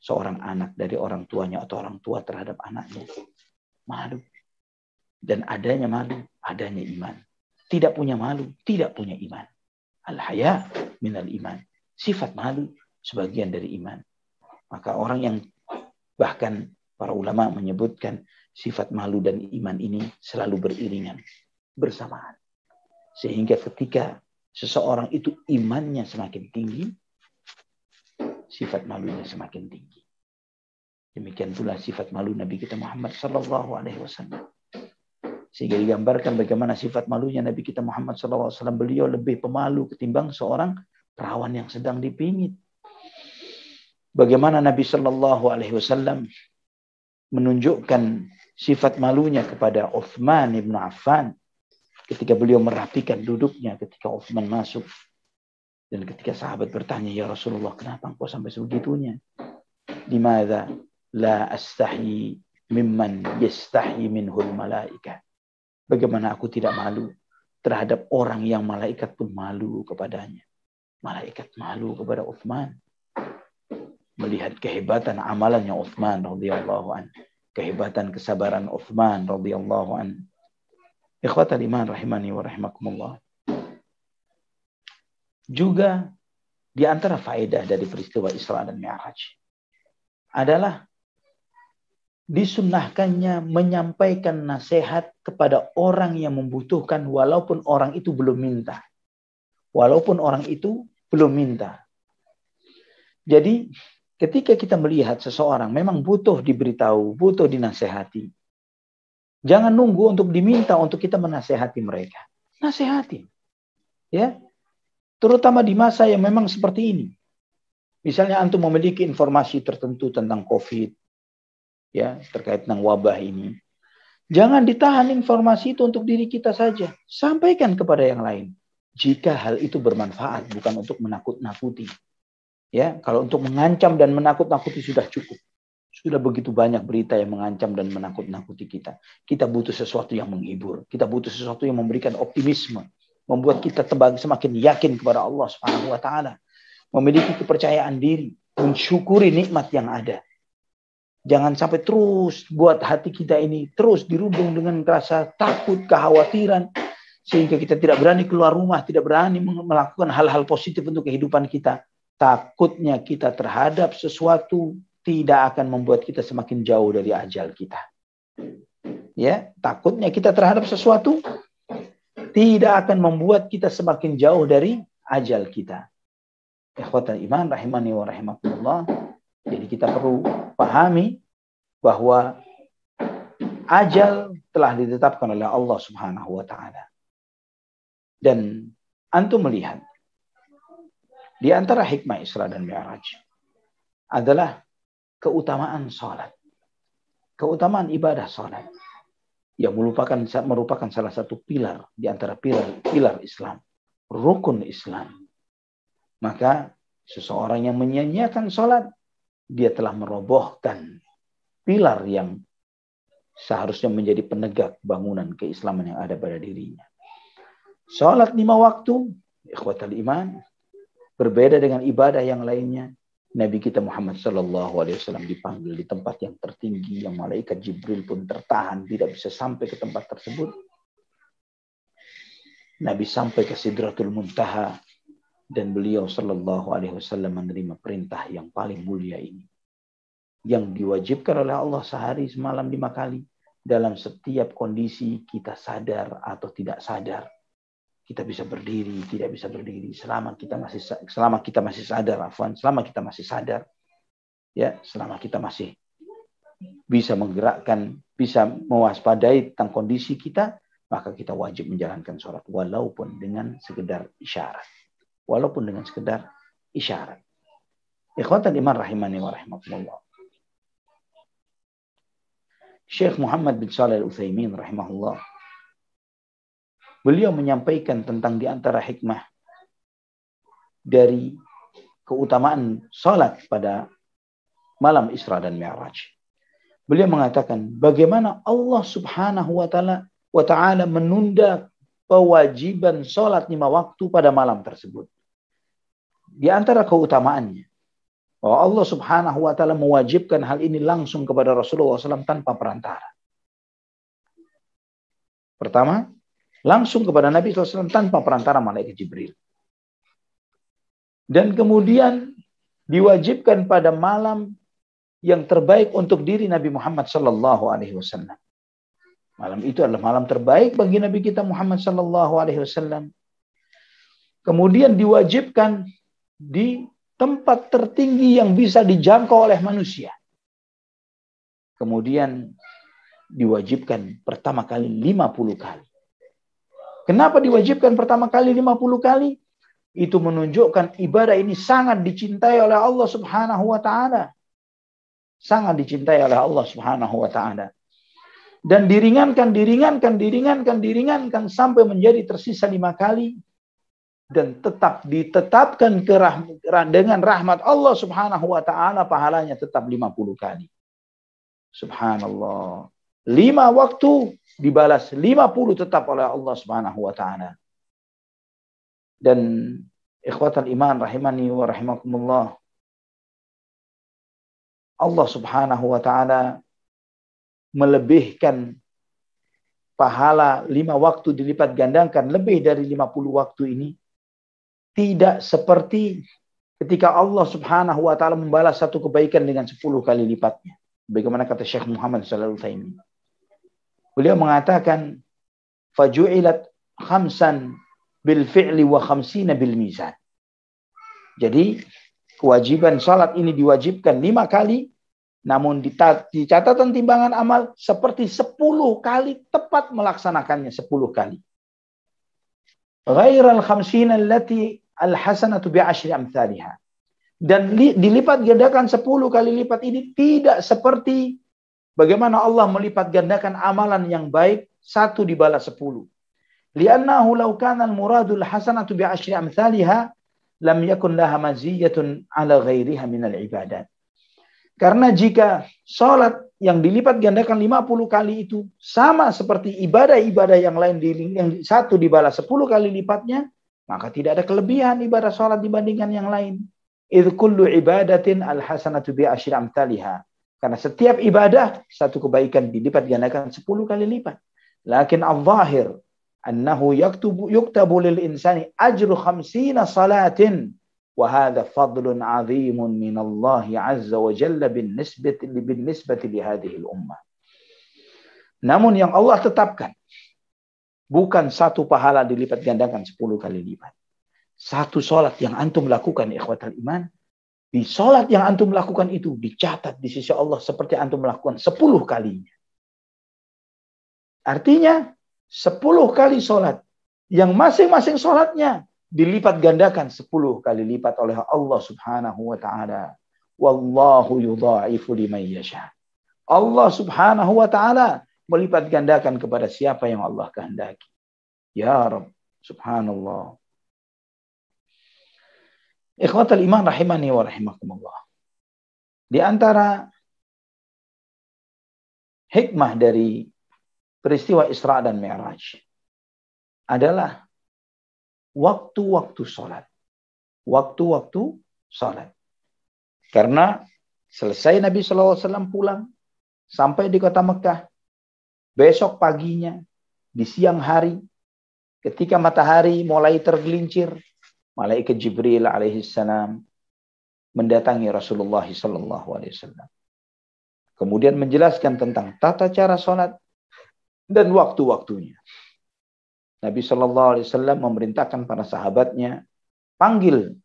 Seorang anak dari orang tuanya atau orang tua terhadap anaknya. Malu. Dan adanya malu, adanya iman. Tidak punya malu, tidak punya iman. Al-haya minal iman. Sifat malu sebagian dari iman. Maka orang yang bahkan para ulama menyebutkan sifat malu dan iman ini selalu beriringan, bersamaan. Sehingga ketika seseorang itu imannya semakin tinggi, sifat malunya semakin tinggi. Demikian pula sifat malu Nabi kita Muhammad sallallahu alaihi wasallam. Sehingga digambarkan bagaimana sifat malunya Nabi kita Muhammad sallallahu alaihi wasallam, beliau lebih pemalu ketimbang seorang perawan yang sedang dipingit. Bagaimana Nabi sallallahu alaihi wasallam menunjukkan sifat malunya kepada Uthman ibn Affan ketika beliau merapikan duduknya ketika Uthman masuk. Dan ketika sahabat bertanya, ya Rasulullah, kenapa engkau sampai sebegitunya? Limadza la astahi mimman yastahi minhul malaika. Bagaimana aku tidak malu terhadap orang yang malaikat pun malu kepadanya. Malaikat malu kepada Uthman. Melihat kehebatan amalannya Uthman radhiyallahu anhu, kehebatan kesabaran Uthman radhiyallahu anhu. Ikhwatal iman rahimani wa rahimakumullah. Juga di antara faedah dari peristiwa Isra dan Mi'raj adalah disunnahkannya menyampaikan nasihat kepada orang yang membutuhkan walaupun orang itu belum minta. Walaupun orang itu belum minta. Jadi ketika kita melihat seseorang memang butuh diberitahu, butuh dinasehati, jangan nunggu untuk diminta untuk kita menasehati mereka. Nasehati. Ya. Terutama di masa yang memang seperti ini. Misalnya antum memiliki informasi tertentu tentang COVID, ya, terkait dengan wabah ini. Jangan ditahan informasi itu untuk diri kita saja. Sampaikan kepada yang lain. Jika hal itu bermanfaat, bukan untuk menakut-nakuti. Ya, kalau untuk mengancam dan menakut-nakuti sudah cukup. Sudah begitu banyak berita yang mengancam dan menakut-nakuti kita. Kita butuh sesuatu yang menghibur. Kita butuh sesuatu yang memberikan optimisme. Membuat kita semakin yakin kepada Allah Subhanahu wa taala. Memiliki kepercayaan diri. Mensyukuri nikmat yang ada. Jangan sampai terus buat hati kita ini terus dirundung dengan rasa takut, kekhawatiran. sehingga kita tidak berani keluar rumah, tidak berani melakukan hal-hal positif untuk kehidupan kita. Takutnya kita terhadap sesuatu tidak akan membuat kita semakin jauh dari ajal kita. Ya, takutnya kita terhadap sesuatu tidak akan membuat kita semakin jauh dari ajal kita. Ikhwatal iman rahimani wa rahimakumullah. Jadi kita perlu pahami bahwa ajal telah ditetapkan oleh Allah Subhanahu wa taala. Dan antum melihat di antara hikmah Isra dan Mi'raj adalah keutamaan salat. Keutamaan ibadah salat yang merupakan salah satu pilar di antara pilar Islam, rukun Islam. Maka seseorang yang menyia-nyiakan salat, dia telah merobohkan pilar yang seharusnya menjadi penegak bangunan keislaman yang ada pada dirinya. Salat 5 waktu, ikhwatal iman, berbeda dengan ibadah yang lainnya. Nabi kita Muhammad SAW dipanggil di tempat yang tertinggi, yang malaikat Jibril pun tertahan, tidak bisa sampai ke tempat tersebut. Nabi sampai ke Sidratul Muntaha, dan beliau SAW menerima perintah yang paling mulia ini, yang diwajibkan oleh Allah sehari semalam 5 kali, dalam setiap kondisi kita sadar atau tidak sadar. Kita bisa berdiri, tidak bisa berdiri, selama kita masih sadar, ya, selama kita masih bisa menggerakkan, bisa mewaspadai tentang kondisi kita, maka kita wajib menjalankan sholat walaupun dengan sekedar isyarat. Ikhwatan iman rahimani wa rahimakumullah. Syekh Muhammad bin Shalih Al-Utsaimin rahimahullah, beliau menyampaikan tentang di antara hikmah dari keutamaan salat pada malam Isra dan Mi'raj. Beliau mengatakan bagaimana Allah Subhanahu wa taala menunda kewajiban salat 5 waktu pada malam tersebut. Di antara keutamaannya bahwa Allah Subhanahu wa taala mewajibkan hal ini langsung kepada Rasulullah SAW tanpa perantara. Pertama, langsung kepada Nabi SAW tanpa perantara malaikat Jibril. Dan kemudian diwajibkan pada malam yang terbaik untuk diri Nabi Muhammad SAW. Malam itu adalah malam terbaik bagi Nabi kita Muhammad SAW. Kemudian diwajibkan di tempat tertinggi yang bisa dijangkau oleh manusia. Kemudian diwajibkan pertama kali 50 kali. Kenapa diwajibkan pertama kali 50 kali? Itu menunjukkan ibadah ini sangat dicintai oleh Allah Subhanahu wa taala. Sangat dicintai oleh Allah Subhanahu wa taala. Dan diringankan sampai menjadi tersisa 5 kali. Dan tetap ditetapkan dengan rahmat Allah Subhanahu wa taala, pahalanya tetap 50 kali. Subhanallah. 5 waktu dibalas 50 tetap oleh Allah Subhanahu wa taala. Dan ikhwatal iman rahimani wa rahimakumullah, Allah Subhanahu wa taala melebihkan pahala 5 waktu dilipat gandakan lebih dari 50 waktu ini. Tidak seperti ketika Allah Subhanahu wa taala membalas satu kebaikan dengan 10 kali lipatnya. Bagaimana kata Syekh Muhammad sallallahu alaihi wasallam. Beliau mengatakan faju'ilat khamsan bil fi'li wa khamsina bil mizan. Jadi kewajiban salat ini diwajibkan 5 kali, namun di catatan timbangan amal seperti 10 kali tepat melaksanakannya 10 kali. Ghairal khamsina allati al-hasanatu bi'ashri amthaliha. Dan dilipat gandakan 10 kali lipat ini tidak seperti bagaimana Allah melipat gandakan amalan yang baik 1 dibalas 10. Li'annahu law kana al-muradul hasanatu bi'ashri amthaliha lam yakun laha maziyatun ala ghairiha minal ibadat. Karena jika salat yang dilipat gandakan 50 kali itu sama seperti ibadah-ibadah yang lain yang 1 dibalas 10 kali lipatnya, maka tidak ada kelebihan ibadah salat dibandingkan yang lain. Idz kullu ibadatin al-hasanatu bi asyri amthaliha. Karena setiap ibadah satu kebaikan dilipat gandakan 10 kali lipat. Lakin al-zahir, annahu yuktabu lil insani ajru 50 salatin wa hadha fadlun 'azimun min Allah 'azza wa jalla bin nisbati li hadhihi al-ummah. Namun yang Allah tetapkan bukan satu pahala dilipat gandakan 10 kali lipat. Satu salat yang antum lakukan ikhwatal iman, di salat yang antum lakukan itu dicatat di sisi Allah seperti antum melakukan 10 kalinya. Artinya 10 kali salat yang masing-masing salatnya dilipat gandakan 10 kali lipat oleh Allah Subhanahu wa taala. Wallahu yudha'ifu liman yasha. Allah Subhanahu wa taala melipat gandakan kepada siapa yang Allah kehendaki. Ya Rabb, subhanallah. Ikhwatal iman rahimani wa rahimakumullah. Di antara hikmah dari peristiwa Isra dan Mi'raj adalah waktu-waktu sholat. Waktu-waktu sholat. Karena selesai Nabi SAW pulang sampai di kota Mekah, besok paginya, di siang hari, ketika matahari mulai tergelincir, malaikat Jibril alaihissalam mendatangi Rasulullah SAW. Kemudian menjelaskan tentang tata cara sholat dan waktu-waktunya. Nabi SAW memerintahkan para sahabatnya, panggil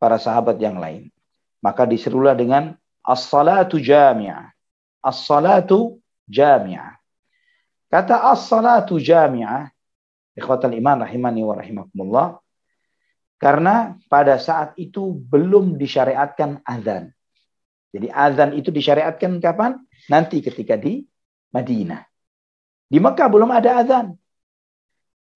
para sahabat yang lain. Maka diserulah dengan as-salatu jami'ah. As-salatu jami'ah. Kata as-salatu jami'ah, ikhwatal iman rahimani wa rahimakumullah, karena pada saat itu belum disyariatkan azan. Jadi azan itu disyariatkan kapan? Nanti ketika di Madinah. Di Mekah belum ada azan.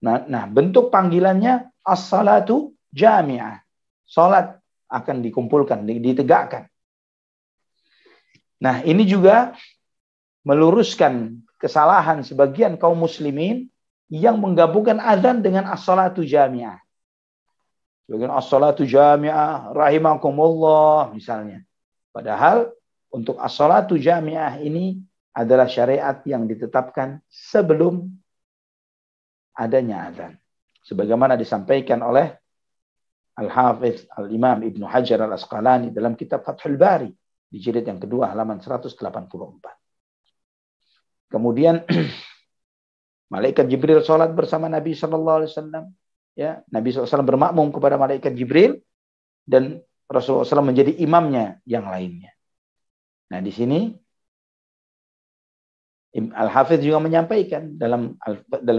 Nah, bentuk panggilannya as-salatu jami'ah. Salat akan dikumpulkan, ditegakkan. Nah, ini juga meluruskan kesalahan sebagian kaum muslimin yang menggabungkan azan dengan as-salatu jami'ah. Sebagian as-salatu jami'ah rahimakumullah misalnya. Padahal untuk as-salatu jami'ah ini adalah syariat yang ditetapkan sebelum adanya azan. Sebagaimana disampaikan oleh Al-Hafiz Al-Imam Ibnu Hajar Al-Asqalani dalam kitab Fathul Bari di jilid yang kedua halaman 184. Kemudian malaikat Jibril salat bersama Nabi sallallahu alaihi wasallam, ya. Nabi SAW bermakmum kepada malaikat Jibril dan Rasulullah SAW menjadi imamnya yang lainnya. Nah, di sini Al-Hafiz juga menyampaikan dalam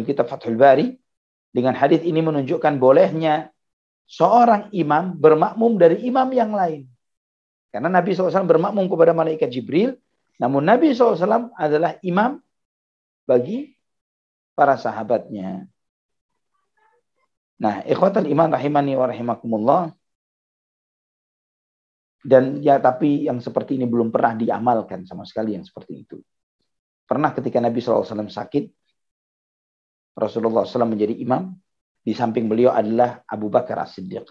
kitab Fathul Bari, dengan hadis ini menunjukkan bolehnya seorang imam bermakmum dari imam yang lain. Karena Nabi SAW bermakmum kepada malaikat Jibril, namun Nabi SAW adalah imam bagi para sahabatnya. Nah, ikhwatal iman rahimani wa rahimakumullah. Dan ya, tapi yang seperti ini belum pernah diamalkan sama sekali yang seperti itu. Pernah ketika Nabi SAW sakit, Rasulullah SAW menjadi imam, di samping beliau adalah Abu Bakar As-Siddiq.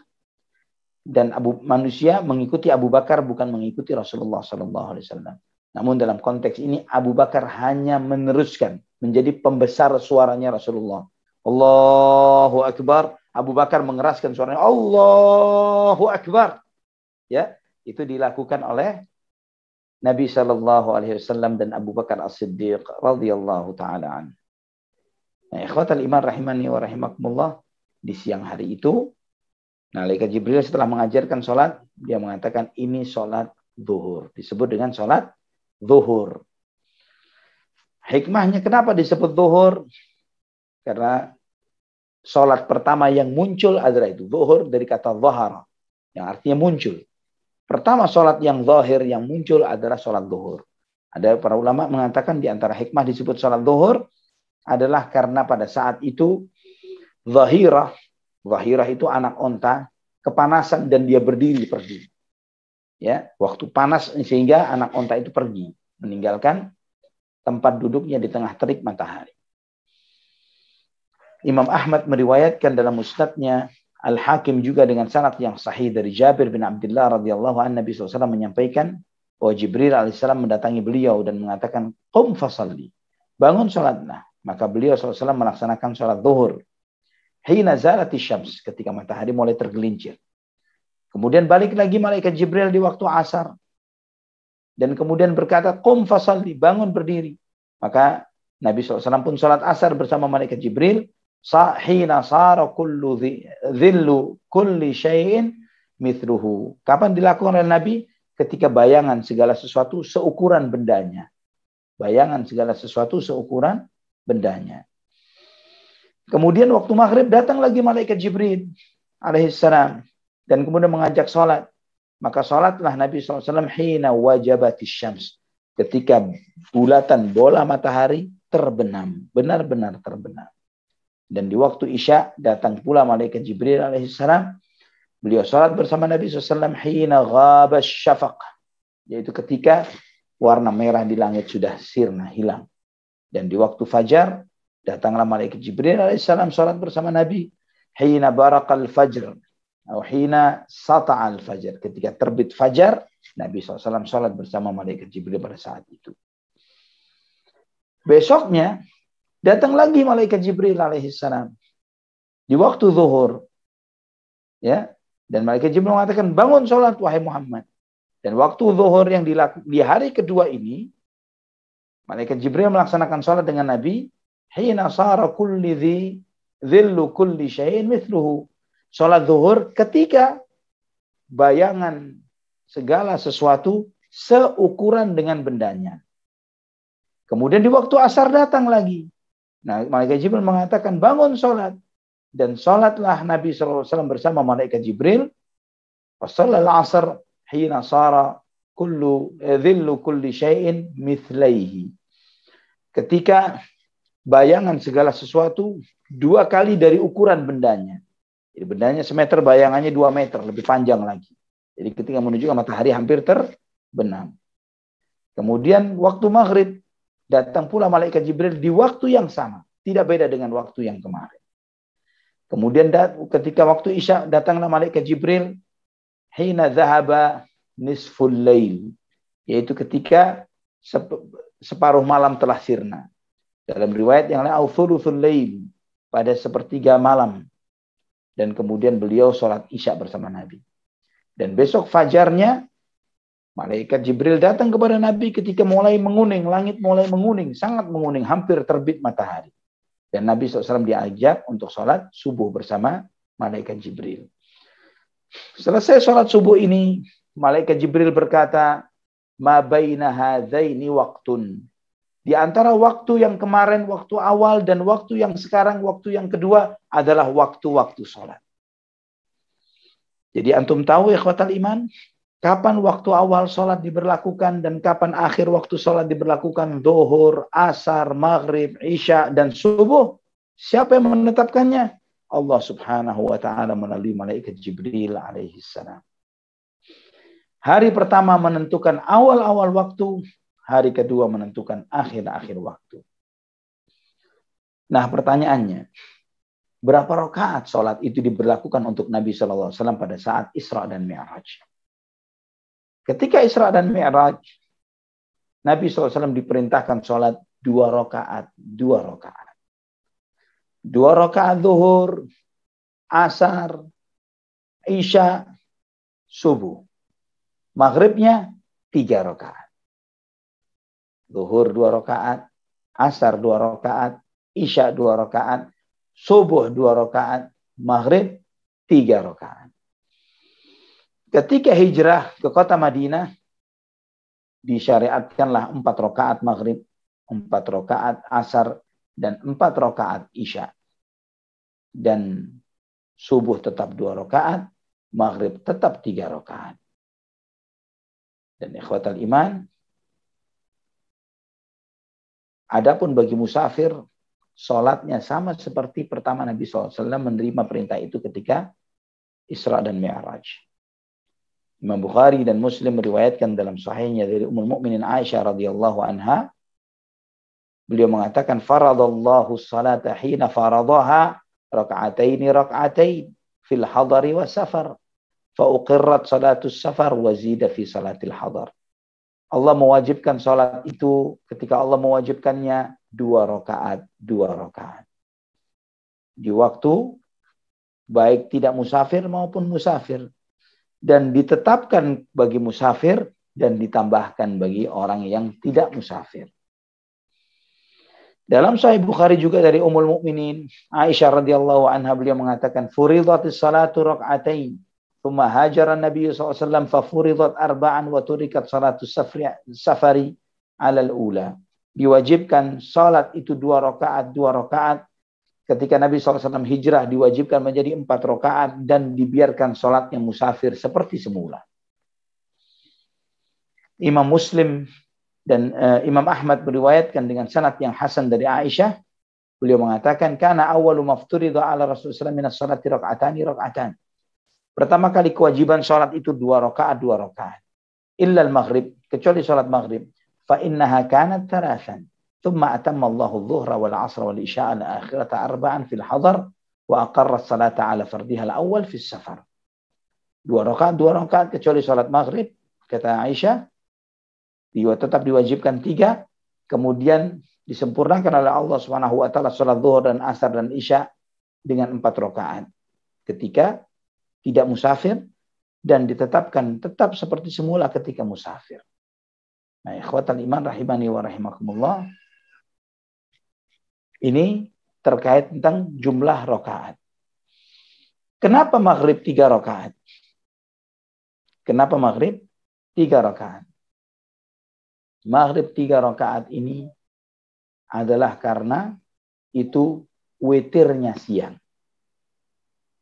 Dan manusia mengikuti Abu Bakar bukan mengikuti Rasulullah SAW. Namun dalam konteks ini Abu Bakar hanya meneruskan, menjadi pembesar suaranya Rasulullah. Allahu Akbar. Abu Bakar mengeraskan suaranya. Allahu Akbar. Ya, itu dilakukan oleh Nabi SAW dan Abu Bakar As-Siddiq radhiyallahu ta'ala anhu. Nah, ikhwatal iman rahimani wa rahimakumullah, di siang hari itu malaikat Jibril setelah mengajarkan sholat, dia mengatakan ini sholat zuhur. Disebut dengan sholat zuhur. Hikmahnya kenapa disebut zuhur? Karena sholat pertama yang muncul adalah itu. Zuhur dari kata zahara, yang artinya muncul. Pertama sholat yang zahir yang muncul adalah sholat zuhur. Ada para ulama mengatakan di antara hikmah disebut sholat zuhur adalah karena pada saat itu zahirah itu anak onta, kepanasan dan dia berdiri pergi. Ya, waktu panas sehingga anak onta itu pergi, meninggalkan tempat duduknya di tengah terik matahari. Imam Ahmad meriwayatkan dalam musnadnya, Al-Hakim juga dengan sanad yang sahih dari Jabir bin Abdullah radhiyallahu anhu, Nabi SAW menyampaikan bahwa Jibril alaihissalam mendatangi beliau dan mengatakan, "Qum fasalli." Bangun salatlah. Maka beliau SAW melaksanakan sholat zuhur. Hina zalati syams, ketika matahari mulai tergelincir. Kemudian balik lagi malaikat Jibril di waktu asar. Dan kemudian berkata, qum fasalli, bangun berdiri. Maka Nabi SAW pun sholat asar bersama malaikat Jibril. Hina sara kullu dhillu kulli syai'in mithluhu. Kapan dilakukan oleh Nabi? Ketika bayangan segala sesuatu seukuran bendanya. Bayangan segala sesuatu seukuran bendanya. Kemudian waktu maghrib datang lagi malaikat Jibril alaihissalam. Dan kemudian mengajak sholat. Maka sholatlah Nabi SAW hina wajabatis syams. Ketika bulatan bola matahari terbenam. Benar-benar terbenam. Dan di waktu isya datang pula malaikat Jibril alaihissalam. Beliau sholat bersama Nabi SAW hina ghabas syafaq. Yaitu ketika warna merah di langit sudah sirna, hilang. Dan di waktu fajar datanglah malaikat Jibril alaihissalam sholat bersama Nabi hina barakal fajr. Atau hina sata'al fajar. Ketika terbit fajar, Nabi SAW sholat bersama malaikat Jibril pada saat itu. Besoknya, datang lagi malaikat Jibril alaihissalam. Di waktu zuhur. Ya. Dan malaikat Jibril mengatakan, bangun sholat wahai Muhammad. Dan waktu zuhur yang di hari kedua ini, malaikat Jibril melaksanakan sholat dengan Nabi. Hina sara kulli dhillu kulli syai'in mithluhu. Sholat zuhur ketika bayangan segala sesuatu seukuran dengan bendanya. Kemudian di waktu asar datang lagi. Nah, malaikat Jibril mengatakan bangun sholat. Dan sholatlah Nabi SAW bersama malaikat Jibril. Wasallal asar hina sara dhillu kulli syai'in mithlaihi. Ketika bayangan segala sesuatu 2 kali dari ukuran bendanya. Jadi bendanya semeter, bayangannya 2 meter, lebih panjang lagi. Jadi ketika menuju ke matahari hampir terbenam. Kemudian waktu maghrib datang pula malaikat Jibril di waktu yang sama. Tidak beda dengan waktu yang kemarin. Kemudian ketika waktu isya datanglah malaikat Jibril hina dhahaba nisful lail, yaitu ketika separuh malam telah sirna. Dalam riwayat yang lain au thuluthul lail, pada sepertiga malam. Dan kemudian beliau sholat isya bersama Nabi. Dan besok fajarnya malaikat Jibril datang kepada Nabi ketika mulai menguning, langit mulai menguning, sangat menguning, hampir terbit matahari. Dan Nabi SAW diajak untuk sholat subuh bersama malaikat Jibril. Selesai sholat subuh ini, malaikat Jibril berkata, ma baina hadzaini waqtun. Di antara waktu yang kemarin, waktu awal, dan waktu yang sekarang, waktu yang kedua, adalah waktu-waktu sholat. Jadi antum tahu ya ikhwatal iman, kapan waktu awal sholat diberlakukan dan kapan akhir waktu sholat diberlakukan, zuhur, asar, maghrib, isya, dan subuh. Siapa yang menetapkannya? Allah subhanahu wa ta'ala melalui malaikat Jibril alaihi salam. Hari pertama menentukan awal-awal waktu, hari kedua menentukan akhir-akhir waktu. Nah pertanyaannya, berapa rakaat sholat itu diberlakukan untuk Nabi SAW pada saat Isra dan Mi'raj? Ketika Isra dan Mi'raj, Nabi SAW diperintahkan sholat 2 rakaat. 2 rakaat. 2 rakaat zuhur, asar, isya, subuh. Maghribnya 3 rakaat. Zuhur 2 rakaat, asar 2 rakaat, isya 2 rakaat, subuh 2 rakaat, maghrib 3 rakaat. Ketika hijrah ke kota Madinah, disyariatkanlah 4 rakaat maghrib, 4 rakaat asar, dan 4 rakaat isya. Dan subuh tetap 2 rakaat, maghrib tetap 3 rakaat. Dan ikhwatal iman, adapun bagi musafir, sholatnya sama seperti pertama Nabi SAW menerima perintah itu ketika Isra dan Mi'raj. Imam Bukhari dan Muslim meriwayatkan dalam sahihnya dari Ummul Mukminin Aisyah radhiyallahu anha, beliau mengatakan faradallahu salata hina faradaha raka'ataini raka'atain fil hadari wa safar fa uqirrat salatus safar wa zida fi salatil hadar. Allah mewajibkan salat itu ketika Allah mewajibkannya 2 rakaat, 2 rakaat. Di waktu baik tidak musafir maupun musafir. Dan ditetapkan bagi musafir dan ditambahkan bagi orang yang tidak musafir. Dalam Sahih Bukhari juga dari Ummul Mukminin Aisyah radhiyallahu anha, beliau mengatakan furidatis salatu rak'atain thumma hajara Nabi sallallahu alaihi wasallam fa furidat arba'an wa turikat salatus safari 'ala al-ula. Diwajibkan salat itu 2 rakaat, 2 rakaat. Ketika Nabi SAW hijrah diwajibkan menjadi 4 rakaat dan dibiarkan sholatnya musafir seperti semula. Imam Muslim dan Imam Ahmad meriwayatkan dengan sanad yang hasan dari Aisyah. Beliau mengatakan, "Kana awwalu mafturida ala Rasulullah minas salati rak'atani rak'atan." Pertama kali kewajiban sholat itu 2 rakaat, 2 rakaat. Illa al-maghrib, kecuali sholat maghrib. Fa innaha kanat thalathan. ثم أتم الله الظهر والعصر والعشاء الآخرة 4 في الحضر وأقر الصلاة على فردها الأول في السفر. 2 rakaat kecuali sholat maghrib, kata Aisyah, tetap diwajibkan 3, kemudian disempurnakan oleh Allah Subhanahu wa taala sholat zuhur dan asar dan isya dengan 4 rakaat ketika tidak musafir, dan ditetapkan tetap seperti semula ketika musafir. Nah, ikhwatal iman rahimani wa rahimakumullah. Ini terkait tentang jumlah rakaat. Kenapa maghrib 3 rakaat? Kenapa maghrib 3 rakaat? Maghrib 3 rakaat ini adalah karena itu witirnya siang.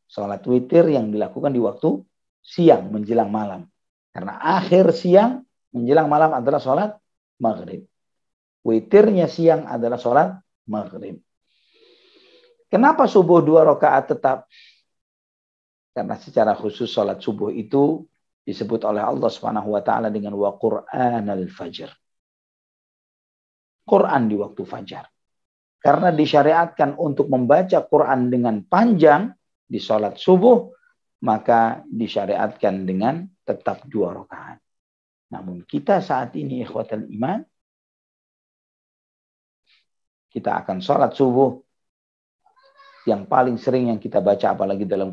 Salat witir yang dilakukan di waktu siang menjelang malam. Karena akhir siang menjelang malam adalah salat maghrib. Witirnya siang adalah salat maghrib. Kenapa subuh 2 rakaat tetap? Karena secara khusus salat subuh itu disebut oleh Allah Subhanahu wa taala dengan wa Qur'anal fajr. Quran di waktu fajar. Karena disyariatkan untuk membaca Quran dengan panjang di salat subuh, maka disyariatkan dengan tetap 2 rakaat. Namun kita saat ini ikhwatal iman, kita akan sholat subuh yang paling sering yang kita baca, apalagi dalam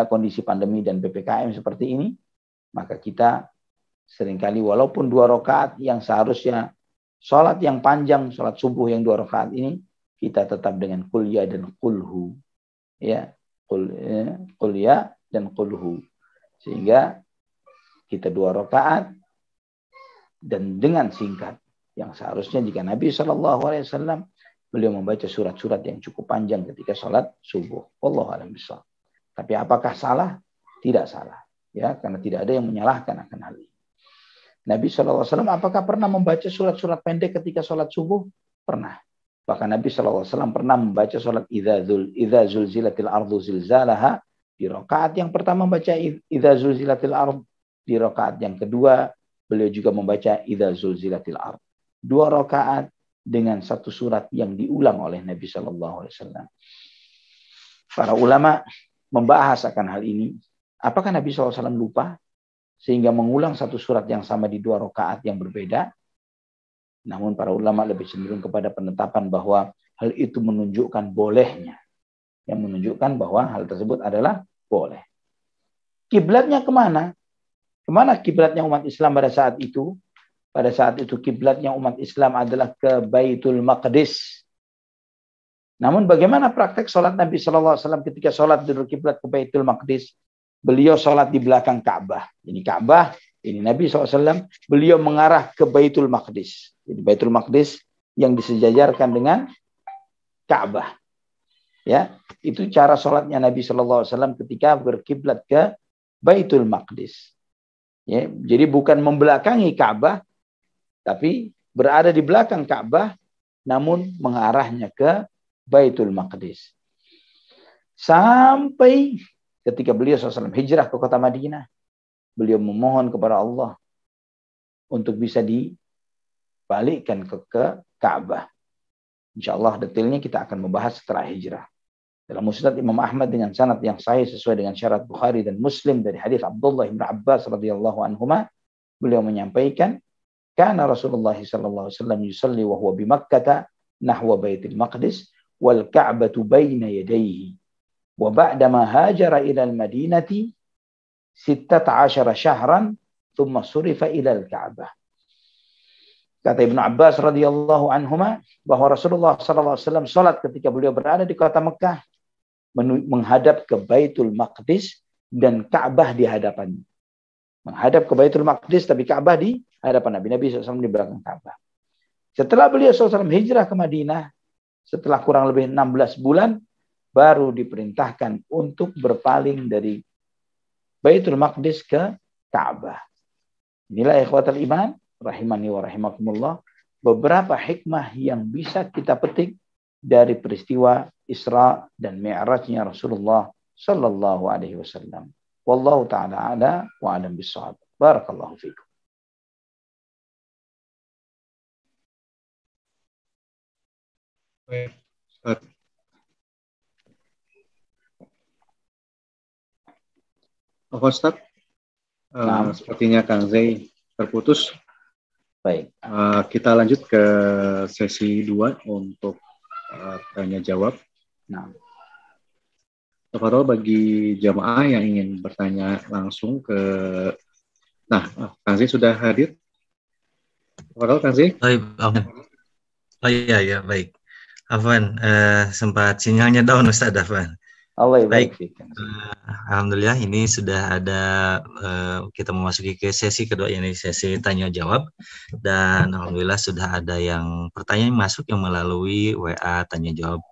kondisi pandemi dan PPKM seperti ini, maka kita seringkali walaupun 2 rakaat yang seharusnya sholat yang panjang, sholat subuh yang 2 rakaat ini, kita tetap dengan qul ya dan qulhu. Ya, qul ya dan qulhu. Sehingga kita 2 rakaat dan dengan singkat. Yang seharusnya jika Nabi SAW beliau membaca surat-surat yang cukup panjang ketika sholat subuh. Wallahu a'lam bishawab. Tapi apakah salah? Tidak salah. Ya, karena tidak ada yang menyalahkan akan hal ini. Nabi SAW apakah pernah membaca surat-surat pendek ketika sholat subuh? Pernah. Bahkan Nabi SAW pernah membaca sholat idza zulzilatil ardu zilzalaha. Di rakaat yang pertama membaca idza zulzilatil ardu. Di rakaat yang kedua beliau juga membaca idza zulzilatil ardu. 2 rakaat dengan 1 surat yang diulang oleh Nabi SAW. Para ulama membahas akan hal ini. Apakah Nabi SAW lupa sehingga mengulang 1 surat yang sama di 2 rakaat yang berbeda? Namun para ulama lebih cenderung kepada penetapan bahwa hal itu menunjukkan bolehnya. Yang menunjukkan bahwa hal tersebut adalah boleh. Kiblatnya kemana? Kemana kiblatnya umat Islam pada saat itu? Pada saat itu kiblatnya umat Islam adalah ke Baitul Maqdis. Namun bagaimana praktek sholat Nabi SAW ketika sholat dari kiblat ke Baitul Maqdis? Beliau sholat di belakang Ka'bah. Ini Ka'bah, ini Nabi SAW. Beliau mengarah ke Baitul Maqdis. Jadi Baitul Maqdis yang disejajarkan dengan Ka'bah. Ya, itu cara sholatnya Nabi SAW ketika berkiblat ke Baitul Maqdis. Ya, jadi bukan membelakangi Ka'bah, tapi berada di belakang Ka'bah, namun mengarahnya ke Baitul Maqdis. Sampai ketika beliau SAW hijrah ke kota Madinah, beliau memohon kepada Allah untuk bisa dibalikkan ke Ka'bah. InsyaAllah detailnya kita akan membahas setelah hijrah. Dalam Musnad Imam Ahmad dengan sanad yang sahih sesuai dengan syarat Bukhari dan Muslim dari hadis Abdullah bin Abbas radhiyallahu anhuma, beliau menyampaikan, "Kana Rasulullah sallallahu alaihi wasallam yusalli wa huwa bi Makkah nahwa Baitul Maqdis wal Ka'batu baina yadayhi wa ba'dama hajara ila al-Madinati 16 syahran thumma surifa ila al-Ka'bah. Kata Ibnu Abbas radhiyallahu anhuma bahwa Rasulullah sallallahu alaihi wasallam salat ketika beliau berada di kota Mekah menghadap ke Baitul Maqdis dan Ka'bah di hadapannya. Menghadap ke Baitul Maqdis tapi Ka'bah di hadapan Nabi. Nabi SAW di belakang Ka'bah. Setelah beliau SAW hijrah ke Madinah, setelah kurang lebih 16 bulan, baru diperintahkan untuk berpaling dari Baitul Maqdis ke Ka'bah. Inilah ikhwatal iman, rahimani wa rahimakumullah, beberapa hikmah yang bisa kita petik dari peristiwa Isra dan Mi'rajnya Rasulullah sallallahu alaihi wasallam. Wallahu ta'ala ala wa alam bissawab. Barakallahu fikum. Baik, Ustaz. Ustaz, sepertinya Kang Zai terputus. Baik. Kita lanjut ke sesi 2 untuk tanya jawab. Nah, bagi jamaah yang ingin bertanya langsung ke, Kang Zai sudah hadir. Kang Zai? Oh iya, baik. Afwan, sempat sinyalnya down Ustaz Afwan. Allah baik. Alhamdulillah ini sudah ada, kita memasuki ke sesi kedua, yakni sesi tanya jawab, dan alhamdulillah sudah ada yang pertanyaan masuk yang melalui WA tanya jawab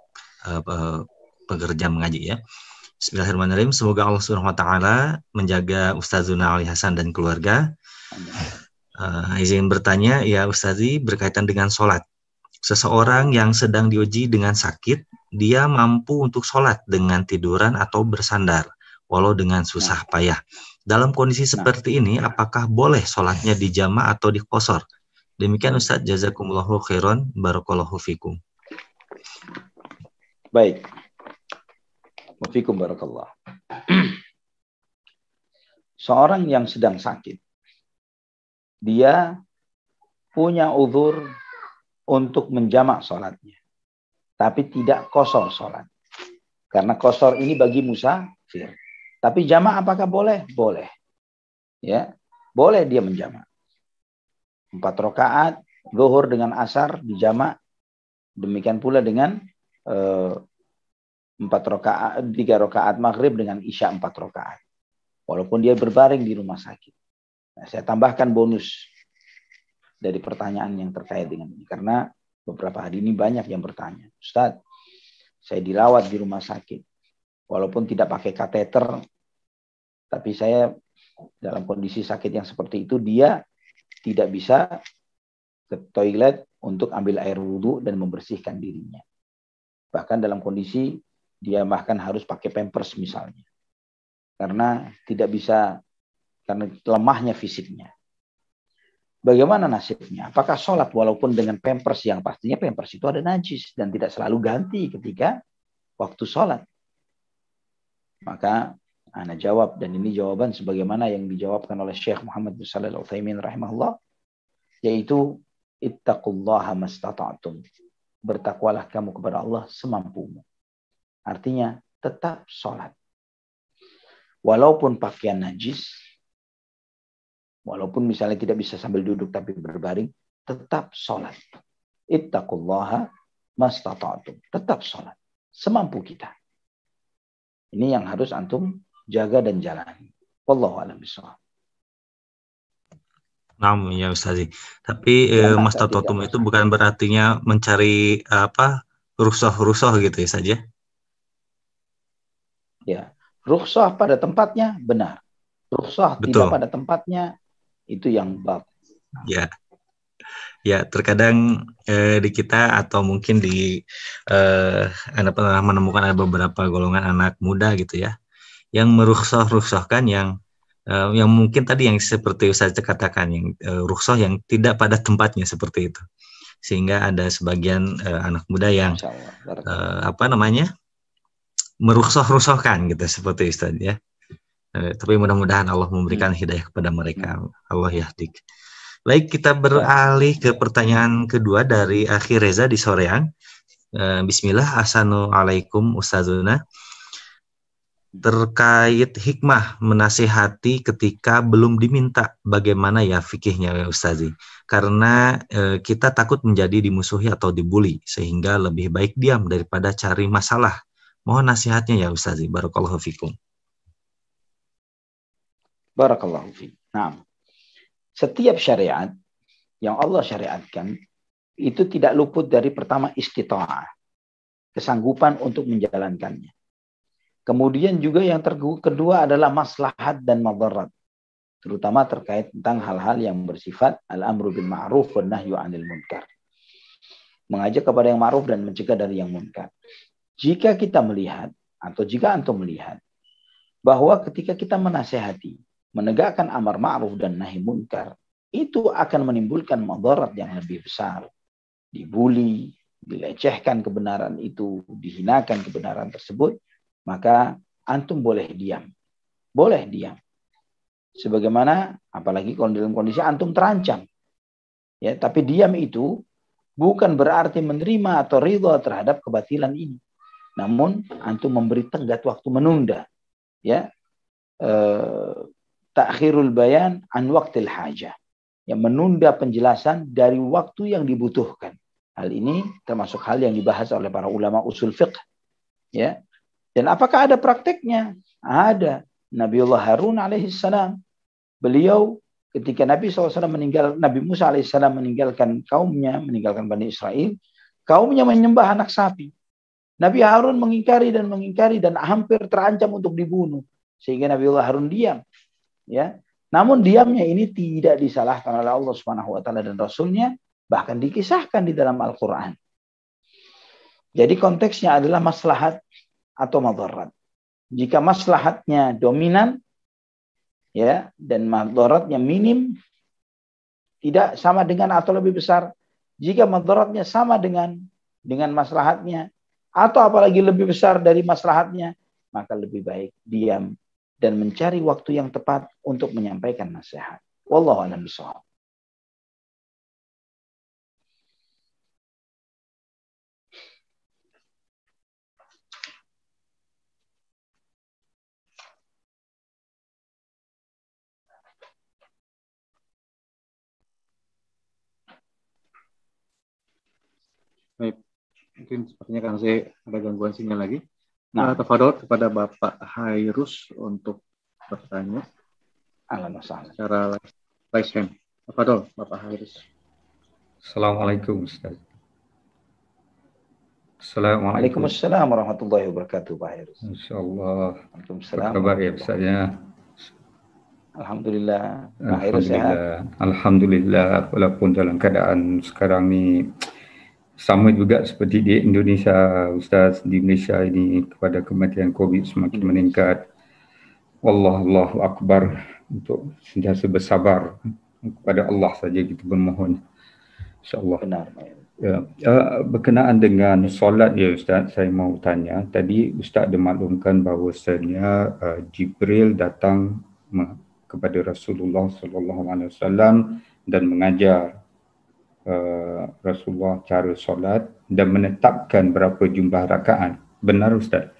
pekerja mengaji ya. Bismillahirrahmanirrahim. Semoga Allah Subhanahu wa taala menjaga Ustazuna Ali Hasan dan keluarga. Izin bertanya ya Ustazi, berkaitan dengan sholat. Seseorang yang sedang diuji dengan sakit, dia mampu untuk sholat dengan tiduran atau bersandar, walau dengan susah payah. Dalam kondisi seperti ini, apakah boleh sholatnya dijama atau diqosor? Demikian Ustaz, jazakumullahu khairan, barakallahu fikum. Baik. Wafikum barakallah. Seorang yang sedang sakit, dia punya uzur untuk menjamak sholatnya, tapi tidak qasar sholat. Karena qasar ini bagi musafir. Tapi jamak apakah boleh? Boleh. Ya, boleh dia menjamak. 4 rakaat zuhur dengan asar dijamak. Demikian pula dengan 3 rakaat maghrib dengan isya 4 rakaat. Walaupun dia berbaring di rumah sakit. Nah, saya tambahkan bonus dari pertanyaan yang terkait dengan ini. Karena beberapa hari ini banyak yang bertanya, Ustaz, saya dirawat di rumah sakit. Walaupun tidak pakai kateter, tapi saya dalam kondisi sakit yang seperti itu, dia tidak bisa ke toilet untuk ambil air wudhu dan membersihkan dirinya. Bahkan dalam kondisi dia bahkan harus pakai pampers misalnya. Karena tidak bisa, karena lemahnya fisiknya. Bagaimana nasibnya? Apakah sholat walaupun dengan pampers, yang pastinya pampers itu ada najis dan tidak selalu ganti ketika waktu sholat? Maka ana jawab, dan ini jawaban sebagaimana yang dijawabkan oleh Syekh Muhammad bin Shalih Al-Utsaimin rahimahullah, yaitu ittaqullaha mastata'tum. Bertakwalah kamu kepada Allah semampumu. Artinya tetap sholat. Walaupun pakaian najis, walaupun misalnya tidak bisa sambil duduk tapi berbaring, tetap sholat. Ittaqullaha mastata'tum. Tetap sholat. Semampu kita. Ini yang harus antum jaga dan jalani. Wallahu a'lam bishawab. Naam ya Ustaz. Tapi mastata'tum itu bukan berartinya mencari rukhsah gitu ya saja. Ya, rukhsah pada tempatnya benar. Rukhsah tidak pada tempatnya, itu yang bab. Ya, ya terkadang di kita atau mungkin di Anda pernah menemukan ada beberapa golongan anak muda gitu ya, yang merukhsahkan yang mungkin tadi yang seperti saya katakan, yang rukhsah yang tidak pada tempatnya seperti itu, sehingga ada sebagian anak muda yang merukhsahkan gitu seperti Ustaz ya. Tapi mudah-mudahan Allah memberikan hidayah kepada mereka. Allah yahdik. Baik, kita beralih ke pertanyaan kedua dari Akhi Reza di Soreang. Bismillah, Assalamualaikum Ustazuna. Terkait hikmah menasihati ketika belum diminta, bagaimana ya fikihnya ya Ustazi? Karena kita takut menjadi dimusuhi atau dibully, sehingga lebih baik diam daripada cari masalah. Mohon nasihatnya ya Ustazi. Barakallahu fikum. Barakallahu fiik. Nah, setiap syariat yang Allah syariatkan itu tidak luput dari pertama istita'ah, kesanggupan untuk menjalankannya. Kemudian juga yang kedua adalah maslahat dan madarat, terutama terkait tentang hal-hal yang bersifat al-amru bil ma'ruf wa nahyu 'anil munkar. Mengajak kepada yang ma'ruf dan mencegah dari yang munkar. Jika kita melihat atau jika antum melihat bahwa ketika kita menasihati, menegakkan amar ma'ruf dan nahi munkar, itu akan menimbulkan madarat yang lebih besar. Dibuli, dilecehkan kebenaran itu, dihinakan kebenaran tersebut, maka antum boleh diam. Boleh diam. Sebagaimana, apalagi kalau dalam kondisi antum terancam. Ya, tapi diam itu bukan berarti menerima atau ridha terhadap kebatilan ini. Namun, antum memberi tenggat waktu, menunda. Ya, ta'khirul bayan an waqtil hajah. Yang menunda penjelasan dari waktu yang dibutuhkan. Hal ini termasuk hal yang dibahas oleh para ulama usul fiqh. Ya. Dan apakah ada prakteknya? Ada. Nabiullah Harun alaihissalam. Beliau ketika Nabi SAW Nabi Musa alaihissalam meninggalkan kaumnya, meninggalkan Bani Israel, kaumnya menyembah anak sapi. Nabi Harun mengingkari dan hampir terancam untuk dibunuh. Sehingga Nabiullah Harun diam. Ya. Namun diamnya ini tidak disalahkan oleh Allah Subhanahu wa taala dan Rasulnya, bahkan dikisahkan di dalam Al-Qur'an. Jadi konteksnya adalah maslahat atau madarat. Jika maslahatnya dominan ya dan madaratnya minim, tidak sama dengan atau lebih besar. Jika madaratnya sama dengan maslahatnya atau apalagi lebih besar dari maslahatnya, maka lebih baik diam dan mencari waktu yang tepat untuk menyampaikan nasihat. Wallahu a'lam bishawab. Baik, mungkin sepertinya kan saya ada gangguan sinyal lagi. Nah, tafadhol kepada Bapak Hairus untuk bertanya. Alhamdulillah. Secara live hand. Tafadhol Bapak Hairus. Assalamualaikum Ustaz. Assalamualaikum. Waalaikumsalam warahmatullahi wabarakatuh Pak Hairus. Insyaallah. Waalaikumsalam. Apa kabar ya Ustaznya? Alhamdulillah. Pak Hairus sehat. Alhamdulillah, walaupun dalam keadaan sekarang ni sama juga seperti di Indonesia, Ustaz, di Malaysia ini kepada kematian COVID semakin meningkat. Allahu Akbar, untuk sentiasa bersabar kepada Allah saja kita bermohon. InsyaAllah. Benar. Ya, berkenaan dengan solat ya Ustaz, saya mau tanya. Tadi Ustaz ada maklumkan bahawasanya Jibril datang kepada Rasulullah SAW dan mengajar Rasulullah cara solat dan menetapkan berapa jumlah rakaat. Benar Ustaz?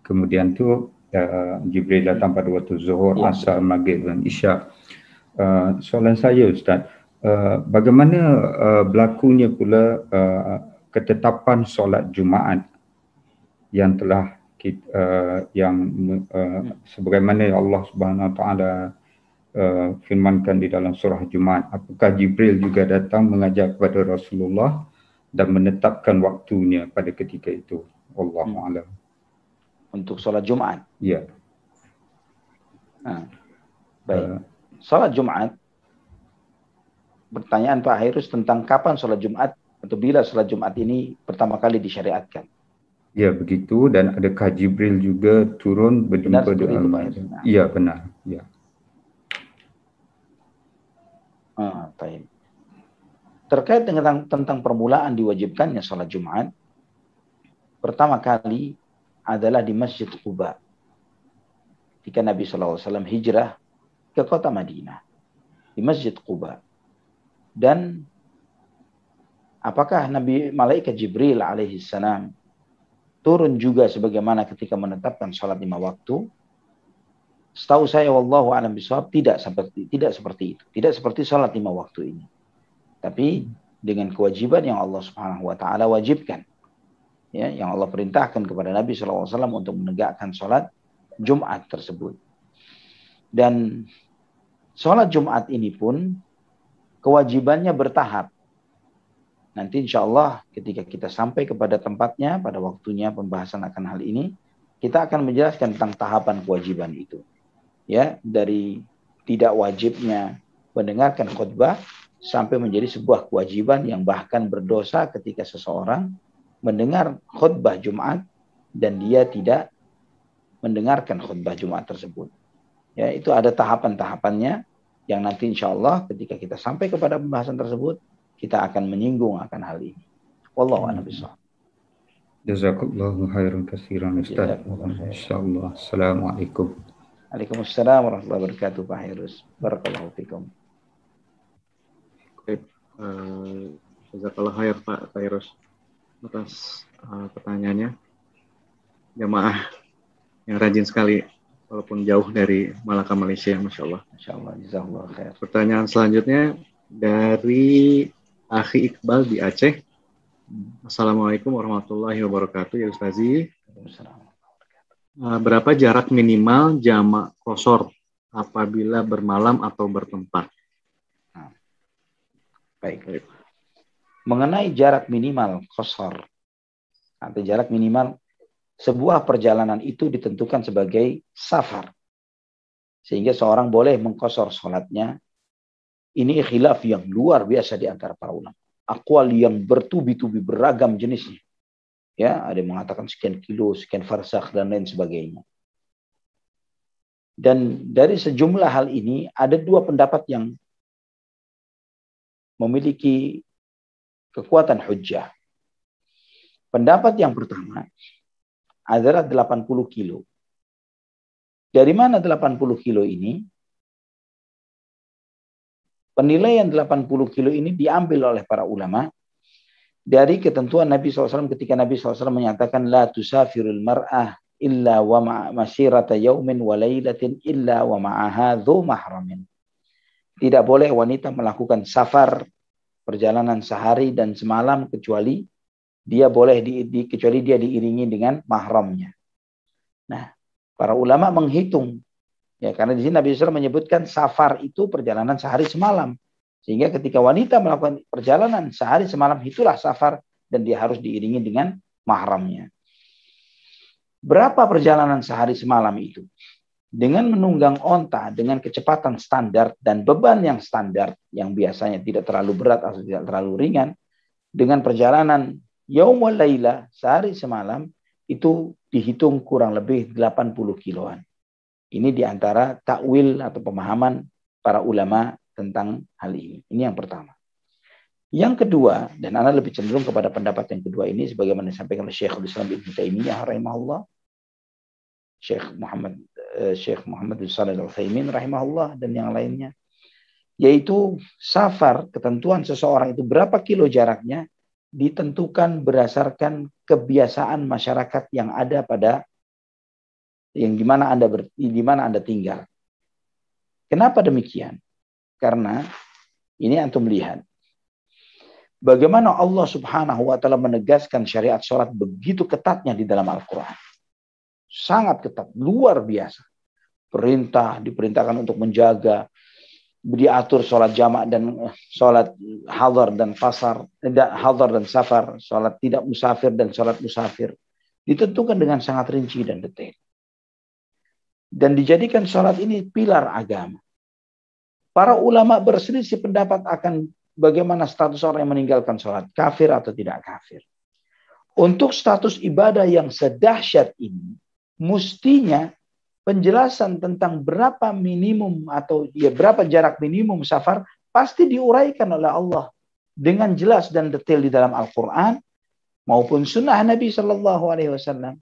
Kemudian tu Jibril datang pada waktu Zuhur, Asar, Maghrib dan Isyak. Soalan saya Ustaz, bagaimana berlakunya pula ketetapan solat Jumaat yang telah sebagaimana Allah Subhanahu Wa Taala firmankan di dalam surah Jumaat? Apakah Jibril juga datang mengajar kepada Rasulullah dan menetapkan waktunya pada ketika itu? Wallahu a'lam. Untuk solat Jumaat? Ya. Baik. Solat Jumaat, pertanyaan Pak Hairus tentang kapan solat Jumat atau bila solat Jumat ini pertama kali disyariatkan. Ya, begitu. Dan adakah Jibril juga turun berjumpa dengan... Ya, benar. Ya. Baik. Terkait dengan tentang permulaan diwajibkannya sholat Jumat, pertama kali adalah di Masjid Quba ketika Nabi SAW hijrah ke kota Madinah. di Masjid Quba. Dan apakah malaikat Jibril alaihissalam turun juga sebagaimana ketika menetapkan sholat 5 waktu? Setahu saya, wallahu a'lam bishawab, tidak seperti itu. Tidak seperti sholat 5 waktu ini. Tapi dengan kewajiban yang Allah Subhanahu wa taala wajibkan. Ya, yang Allah perintahkan kepada Nabi SAW untuk menegakkan sholat Jumat tersebut. Dan sholat Jumat ini pun kewajibannya bertahap. Nanti insya Allah ketika kita sampai kepada tempatnya, pada waktunya pembahasan akan hal ini, kita akan menjelaskan tentang tahapan kewajiban itu. Ya, dari tidak wajibnya mendengarkan khutbah sampai menjadi sebuah kewajiban yang bahkan berdosa ketika seseorang mendengar khutbah Jumat dan dia tidak mendengarkan khutbah Jumat tersebut. Ya, itu ada tahapan-tahapannya yang nanti insya Allah ketika kita sampai kepada pembahasan tersebut, kita akan menyinggung akan hal ini. Wallahu a'lam bishawab. Jazakallahu khairan katsiran Ustaz. Insyaallah. Assalamualaikum. Waalaikumsalam warahmatullahi wabarakatuh, Pak Hirus. Barakallahu fikum. Jazakallahu khair Pak Hirus atas pertanyaannya. Jamaah yang rajin sekali walaupun jauh dari Malaka, Malaysia, Masya Allah. Masya Allah, jazakallahu khair. Pertanyaan selanjutnya dari Akhi Iqbal di Aceh. Assalamualaikum warahmatullahi wabarakatuh ya Ustazi. Berapa jarak minimal jamak qashar apabila bermalam atau bertempat? Baik. Mengenai jarak minimal qashar atau jarak minimal sebuah perjalanan itu ditentukan sebagai safar. Sehingga seorang boleh mengqashar sholatnya. Ini khilaf yang luar biasa di antara para ulama. Aqwal yang bertubi-tubi beragam jenisnya. Ya, ada yang mengatakan sekian kilo, sekian farsakh dan lain sebagainya. Dan dari sejumlah hal ini ada dua pendapat yang memiliki kekuatan hujjah. Pendapat yang pertama adalah 80 kilo. Dari mana 80 kilo ini? Penilaian 80 kilo ini diambil oleh para ulama dari ketentuan Nabi SAW ketika Nabi SAW menyatakan la tusafirul mar'ah illa wa masirata yaumin wa laylatin illa wa ma'aha dhu mahramin. Tidak boleh wanita melakukan safar perjalanan sehari dan semalam kecuali dia diiringi dengan mahramnya. Nah, para ulama menghitung ya, karena di sini Nabi SAW menyebutkan safar itu perjalanan sehari semalam. Sehingga ketika wanita melakukan perjalanan sehari semalam itulah safar dan dia harus diiringi dengan mahramnya. Berapa perjalanan sehari semalam itu? Dengan menunggang onta dengan kecepatan standar dan beban yang standar yang biasanya tidak terlalu berat atau tidak terlalu ringan, dengan perjalanan yaum wal laila sehari semalam itu dihitung kurang lebih 80 kiloan. Ini diantara takwil atau pemahaman para ulama tentang hal ini. Ini yang pertama. Yang kedua, dan Anda lebih cenderung kepada pendapat yang kedua ini, sebagaimana disampaikan oleh Syekhul Islam Ibnu Taimiyah rahimahullah, Syekh Muhammad bin Shalih Al-Utsaimin rahimahullah, dan yang lainnya, yaitu safar, ketentuan seseorang itu berapa kilo jaraknya, ditentukan berdasarkan kebiasaan masyarakat yang ada pada yang di mana Anda tinggal. Kenapa demikian? Karena ini antum lihat bagaimana Allah Subhanahu wa taala menegaskan syariat salat begitu ketatnya di dalam Al-Qur'an. Sangat ketat, luar biasa. Diperintahkan untuk menjaga, diatur salat jamak dan salat hadar dan safar, salat tidak musafir dan salat musafir. Ditentukan dengan sangat rinci dan detail. Dan dijadikan salat ini pilar agama. Para ulama berselisih pendapat akan bagaimana status orang yang meninggalkan sholat, kafir atau tidak kafir. Untuk status ibadah yang sedahsyat ini, mestinya penjelasan tentang berapa minimum atau berapa jarak minimum safar pasti diuraikan oleh Allah dengan jelas dan detail di dalam Al-Quran maupun sunnah Nabi SAW.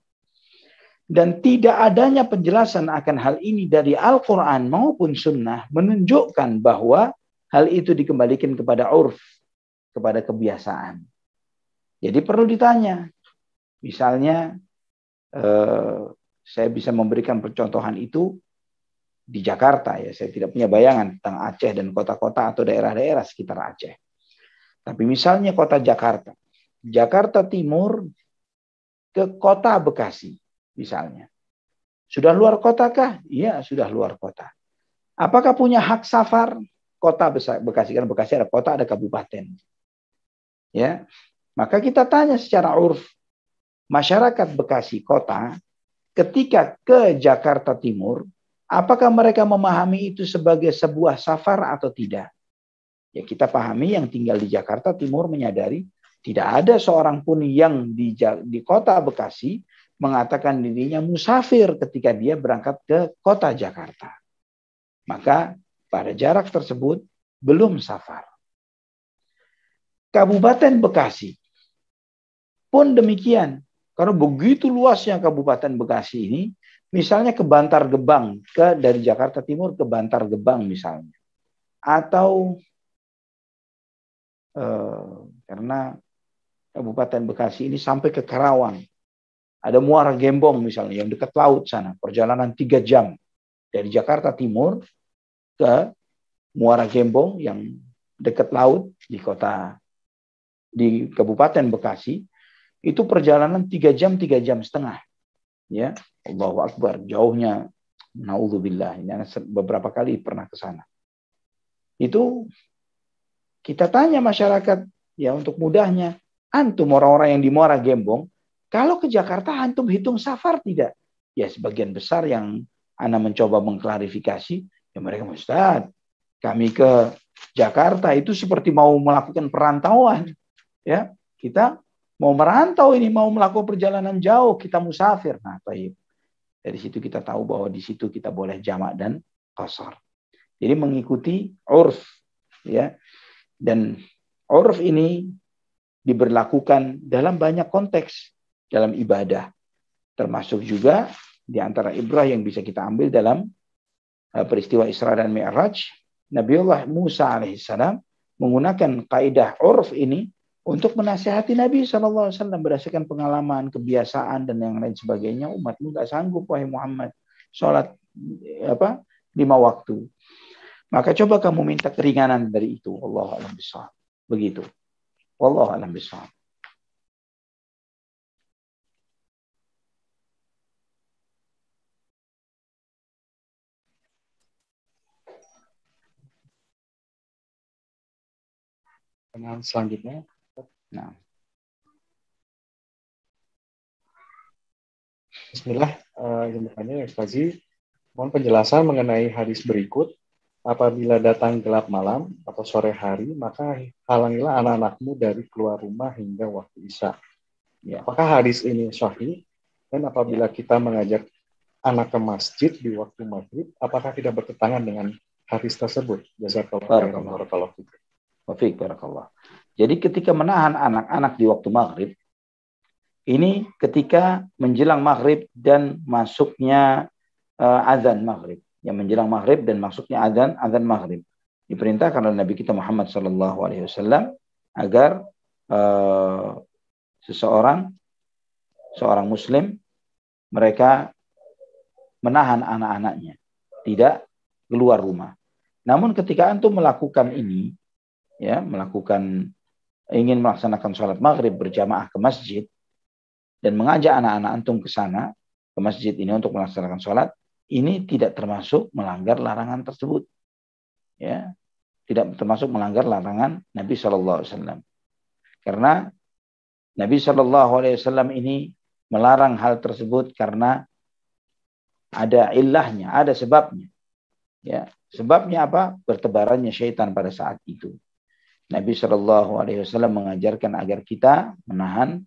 Dan tidak adanya penjelasan akan hal ini dari Al-Quran maupun sunnah menunjukkan bahwa hal itu dikembalikan kepada urf, kepada kebiasaan. Jadi perlu ditanya. Misalnya, saya bisa memberikan percontohan itu di Jakarta ya. Saya tidak punya bayangan tentang Aceh dan kota-kota atau daerah-daerah sekitar Aceh. Tapi misalnya kota Jakarta, Jakarta Timur ke kota Bekasi misalnya. Sudah luar kota kah? Iya, sudah luar kota. Apakah punya hak safar kota Bekasi? Karena Bekasi ada kota, ada kabupaten. Ya, maka kita tanya secara urf, masyarakat Bekasi kota ketika ke Jakarta Timur, apakah mereka memahami itu sebagai sebuah safar atau tidak? Ya, kita pahami yang tinggal di Jakarta Timur menyadari tidak ada seorang pun yang di kota Bekasi mengatakan dirinya musafir ketika dia berangkat ke kota Jakarta. Maka pada jarak tersebut belum safar. Kabupaten Bekasi pun demikian. Karena begitu luasnya Kabupaten Bekasi ini, misalnya ke Bantar Gebang, dari Jakarta Timur ke Bantar Gebang misalnya. Atau karena Kabupaten Bekasi ini sampai ke Karawang. Ada Muara Gembong misalnya yang dekat laut sana. Perjalanan 3 jam dari Jakarta Timur ke Muara Gembong yang dekat laut di Kabupaten Bekasi. Itu perjalanan 3 jam, 3 jam setengah. Ya, Allahu Akbar. Jauhnya, naudzubillah. Ini beberapa kali pernah ke sana. Itu kita tanya masyarakat, ya untuk mudahnya, antum orang-orang yang di Muara Gembong, kalau ke Jakarta antum hitung safar tidak? Ya sebagian besar yang ana mencoba mengklarifikasi, ya mereka, Ustaz, kami ke Jakarta itu seperti mau melakukan perantauan. Ya, kita mau merantau ini, mau melakukan perjalanan jauh, kita musafir. Nah, baik. Dari situ kita tahu bahwa di situ kita boleh jamak dan qasar. Jadi mengikuti urf, ya. Dan urf ini diberlakukan dalam banyak konteks dalam ibadah, termasuk juga di antara ibrah yang bisa kita ambil dalam peristiwa Isra dan Mi'raj. Nabiullah Musa alaihissalam menggunakan kaidah urf ini untuk menasihati Nabi SAW berdasarkan pengalaman, kebiasaan dan yang lain sebagainya. Umatmu nggak sanggup wahai Muhammad sholat 5 waktu. Maka coba kamu minta keringanan dari itu. Wallahu a'lam bishawab. Begitu. Wallahu a'lam bishawab. Pertanyaan selanjutnya. Nah. Bismillah, yang bertanya Ustazi, mohon penjelasan mengenai hadis berikut. Apabila datang gelap malam atau sore hari, maka halangilah anak-anakmu dari keluar rumah hingga waktu Isya. Ya. Apakah hadis ini sahih? Dan apabila kita mengajak anak ke masjid di waktu maghrib, apakah tidak bertentangan dengan hadis tersebut? Jazakallah. Wafiq barakallah. Jadi ketika menahan anak-anak di waktu maghrib, ini ketika menjelang maghrib dan masuknya azan maghrib. Yang menjelang maghrib dan masuknya azan maghrib. Diperintahkan oleh Nabi kita Muhammad SAW agar seorang muslim mereka menahan anak-anaknya tidak keluar rumah. Namun ketika antum melakukan ini, ya, ingin melaksanakan sholat maghrib berjamaah ke masjid dan mengajak anak-anak antum ke sana, ke masjid ini untuk melaksanakan sholat, ini tidak termasuk melanggar larangan tersebut. Ya, tidak termasuk melanggar larangan Nabi SAW. Karena Nabi SAW ini melarang hal tersebut karena ada ilahnya, ada sebabnya. Ya, sebabnya apa? Bertebarannya syaitan pada saat itu. Nabi SAW mengajarkan agar kita menahan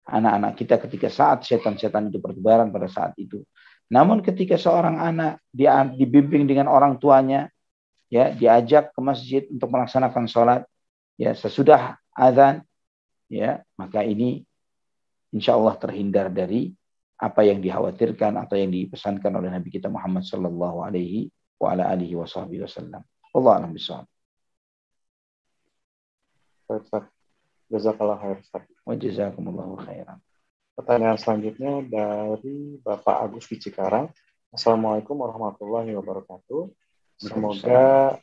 anak-anak kita ketika saat setan-setan itu bertebaran pada saat itu. Namun ketika seorang anak dia dibimbing dengan orang tuanya, ya, diajak ke masjid untuk melaksanakan sholat, ya, sesudah azan, ya, maka ini insya Allah terhindar dari apa yang dikhawatirkan atau yang dipesankan oleh Nabi kita Muhammad sallallahu alaihi wasallam. Wallahu a'lam bishawab. Baik, Ustaz. Jazakallah khair, Ustaz. Wa jazakumullahu khairan. Pertanyaan selanjutnya dari Bapak Agus di Cikarang. Assalamualaikum warahmatullahi wabarakatuh. Semoga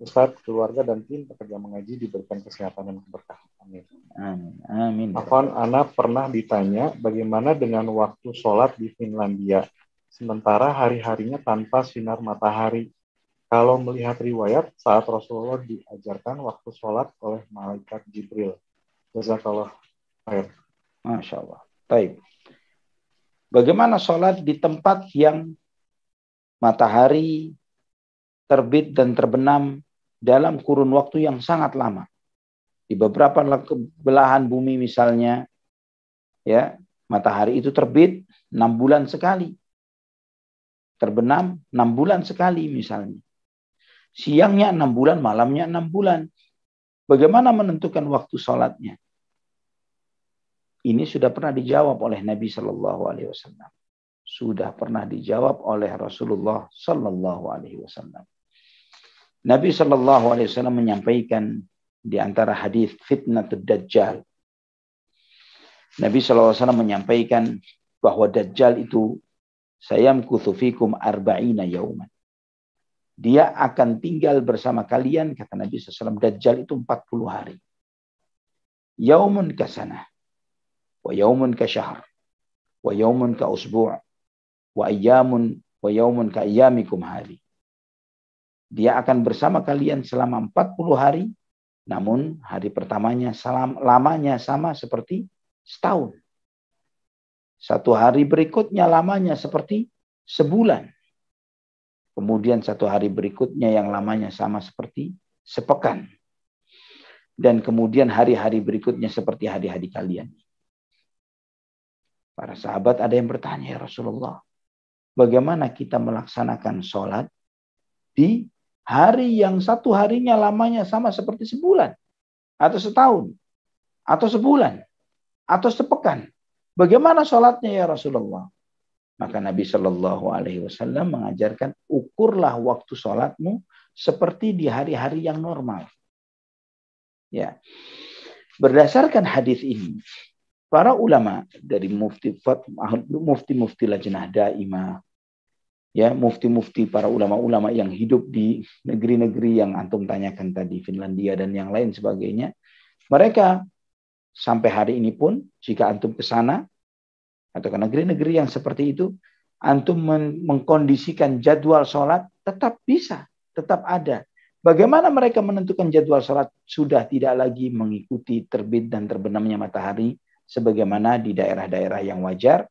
Ustadz, keluarga, dan tim pekerja mengaji diberikan kesehatan dan keberkahan. Amin. Amin. Amin. Afwan, Ana pernah ditanya bagaimana dengan waktu sholat di Finlandia, sementara hari-harinya tanpa sinar matahari. Kalau melihat riwayat saat Rasulullah diajarkan waktu sholat oleh malaikat Jibril. Jazakallah khair. Masya Allah. Baik. Bagaimana sholat di tempat yang matahari terbit dan terbenam dalam kurun waktu yang sangat lama? Di beberapa belahan bumi misalnya, ya, matahari itu terbit 6 bulan sekali, terbenam 6 bulan sekali misalnya. Siangnya 6 bulan, malamnya 6 bulan. Bagaimana menentukan waktu sholatnya? Ini sudah pernah dijawab oleh Nabi Shallallahu Alaihi Wasallam. Sudah pernah dijawab oleh Rasulullah Shallallahu Alaihi Wasallam. Nabi Shallallahu Alaihi Wasallam menyampaikan di antara hadis fitnatud Dajjal. Nabi Shallallahu Alaihi Wasallam menyampaikan bahwa Dajjal itu sayamkuthu fikum arba'ina yauman. Dia akan tinggal bersama kalian, kata Nabi SAW, Dajjal itu 40 hari. Yaumun kasanah, wa yaumun kasyahr, wa yaumun ka usbu', wa yaumun ka ayyamikum hari. Dia akan bersama kalian selama 40 hari, namun hari pertamanya lamanya sama seperti setahun. Satu hari berikutnya lamanya seperti sebulan. Kemudian satu hari berikutnya yang lamanya sama seperti sepekan. Dan kemudian hari-hari berikutnya seperti hari-hari kalian. Para sahabat ada yang bertanya, ya Rasulullah, bagaimana kita melaksanakan sholat di hari yang satu harinya lamanya sama seperti sebulan, atau setahun, atau sebulan, atau sepekan? Bagaimana sholatnya ya Rasulullah? Maka Nabi Shallallahu Alaihi Wasallam mengajarkan, ukurlah waktu sholatmu seperti di hari-hari yang normal. Ya, berdasarkan hadis ini, para ulama dari mufti lajnah daimah, ya, mufti para ulama-ulama yang hidup di negeri-negeri yang antum tanyakan tadi, Finlandia dan yang lain sebagainya, mereka sampai hari ini pun, jika antum ke sana atau ke negeri-negeri yang seperti itu, antum mengkondisikan jadwal sholat, tetap bisa, tetap ada. Bagaimana mereka menentukan jadwal sholat? Sudah tidak lagi mengikuti terbit dan terbenamnya matahari sebagaimana di daerah-daerah yang wajar,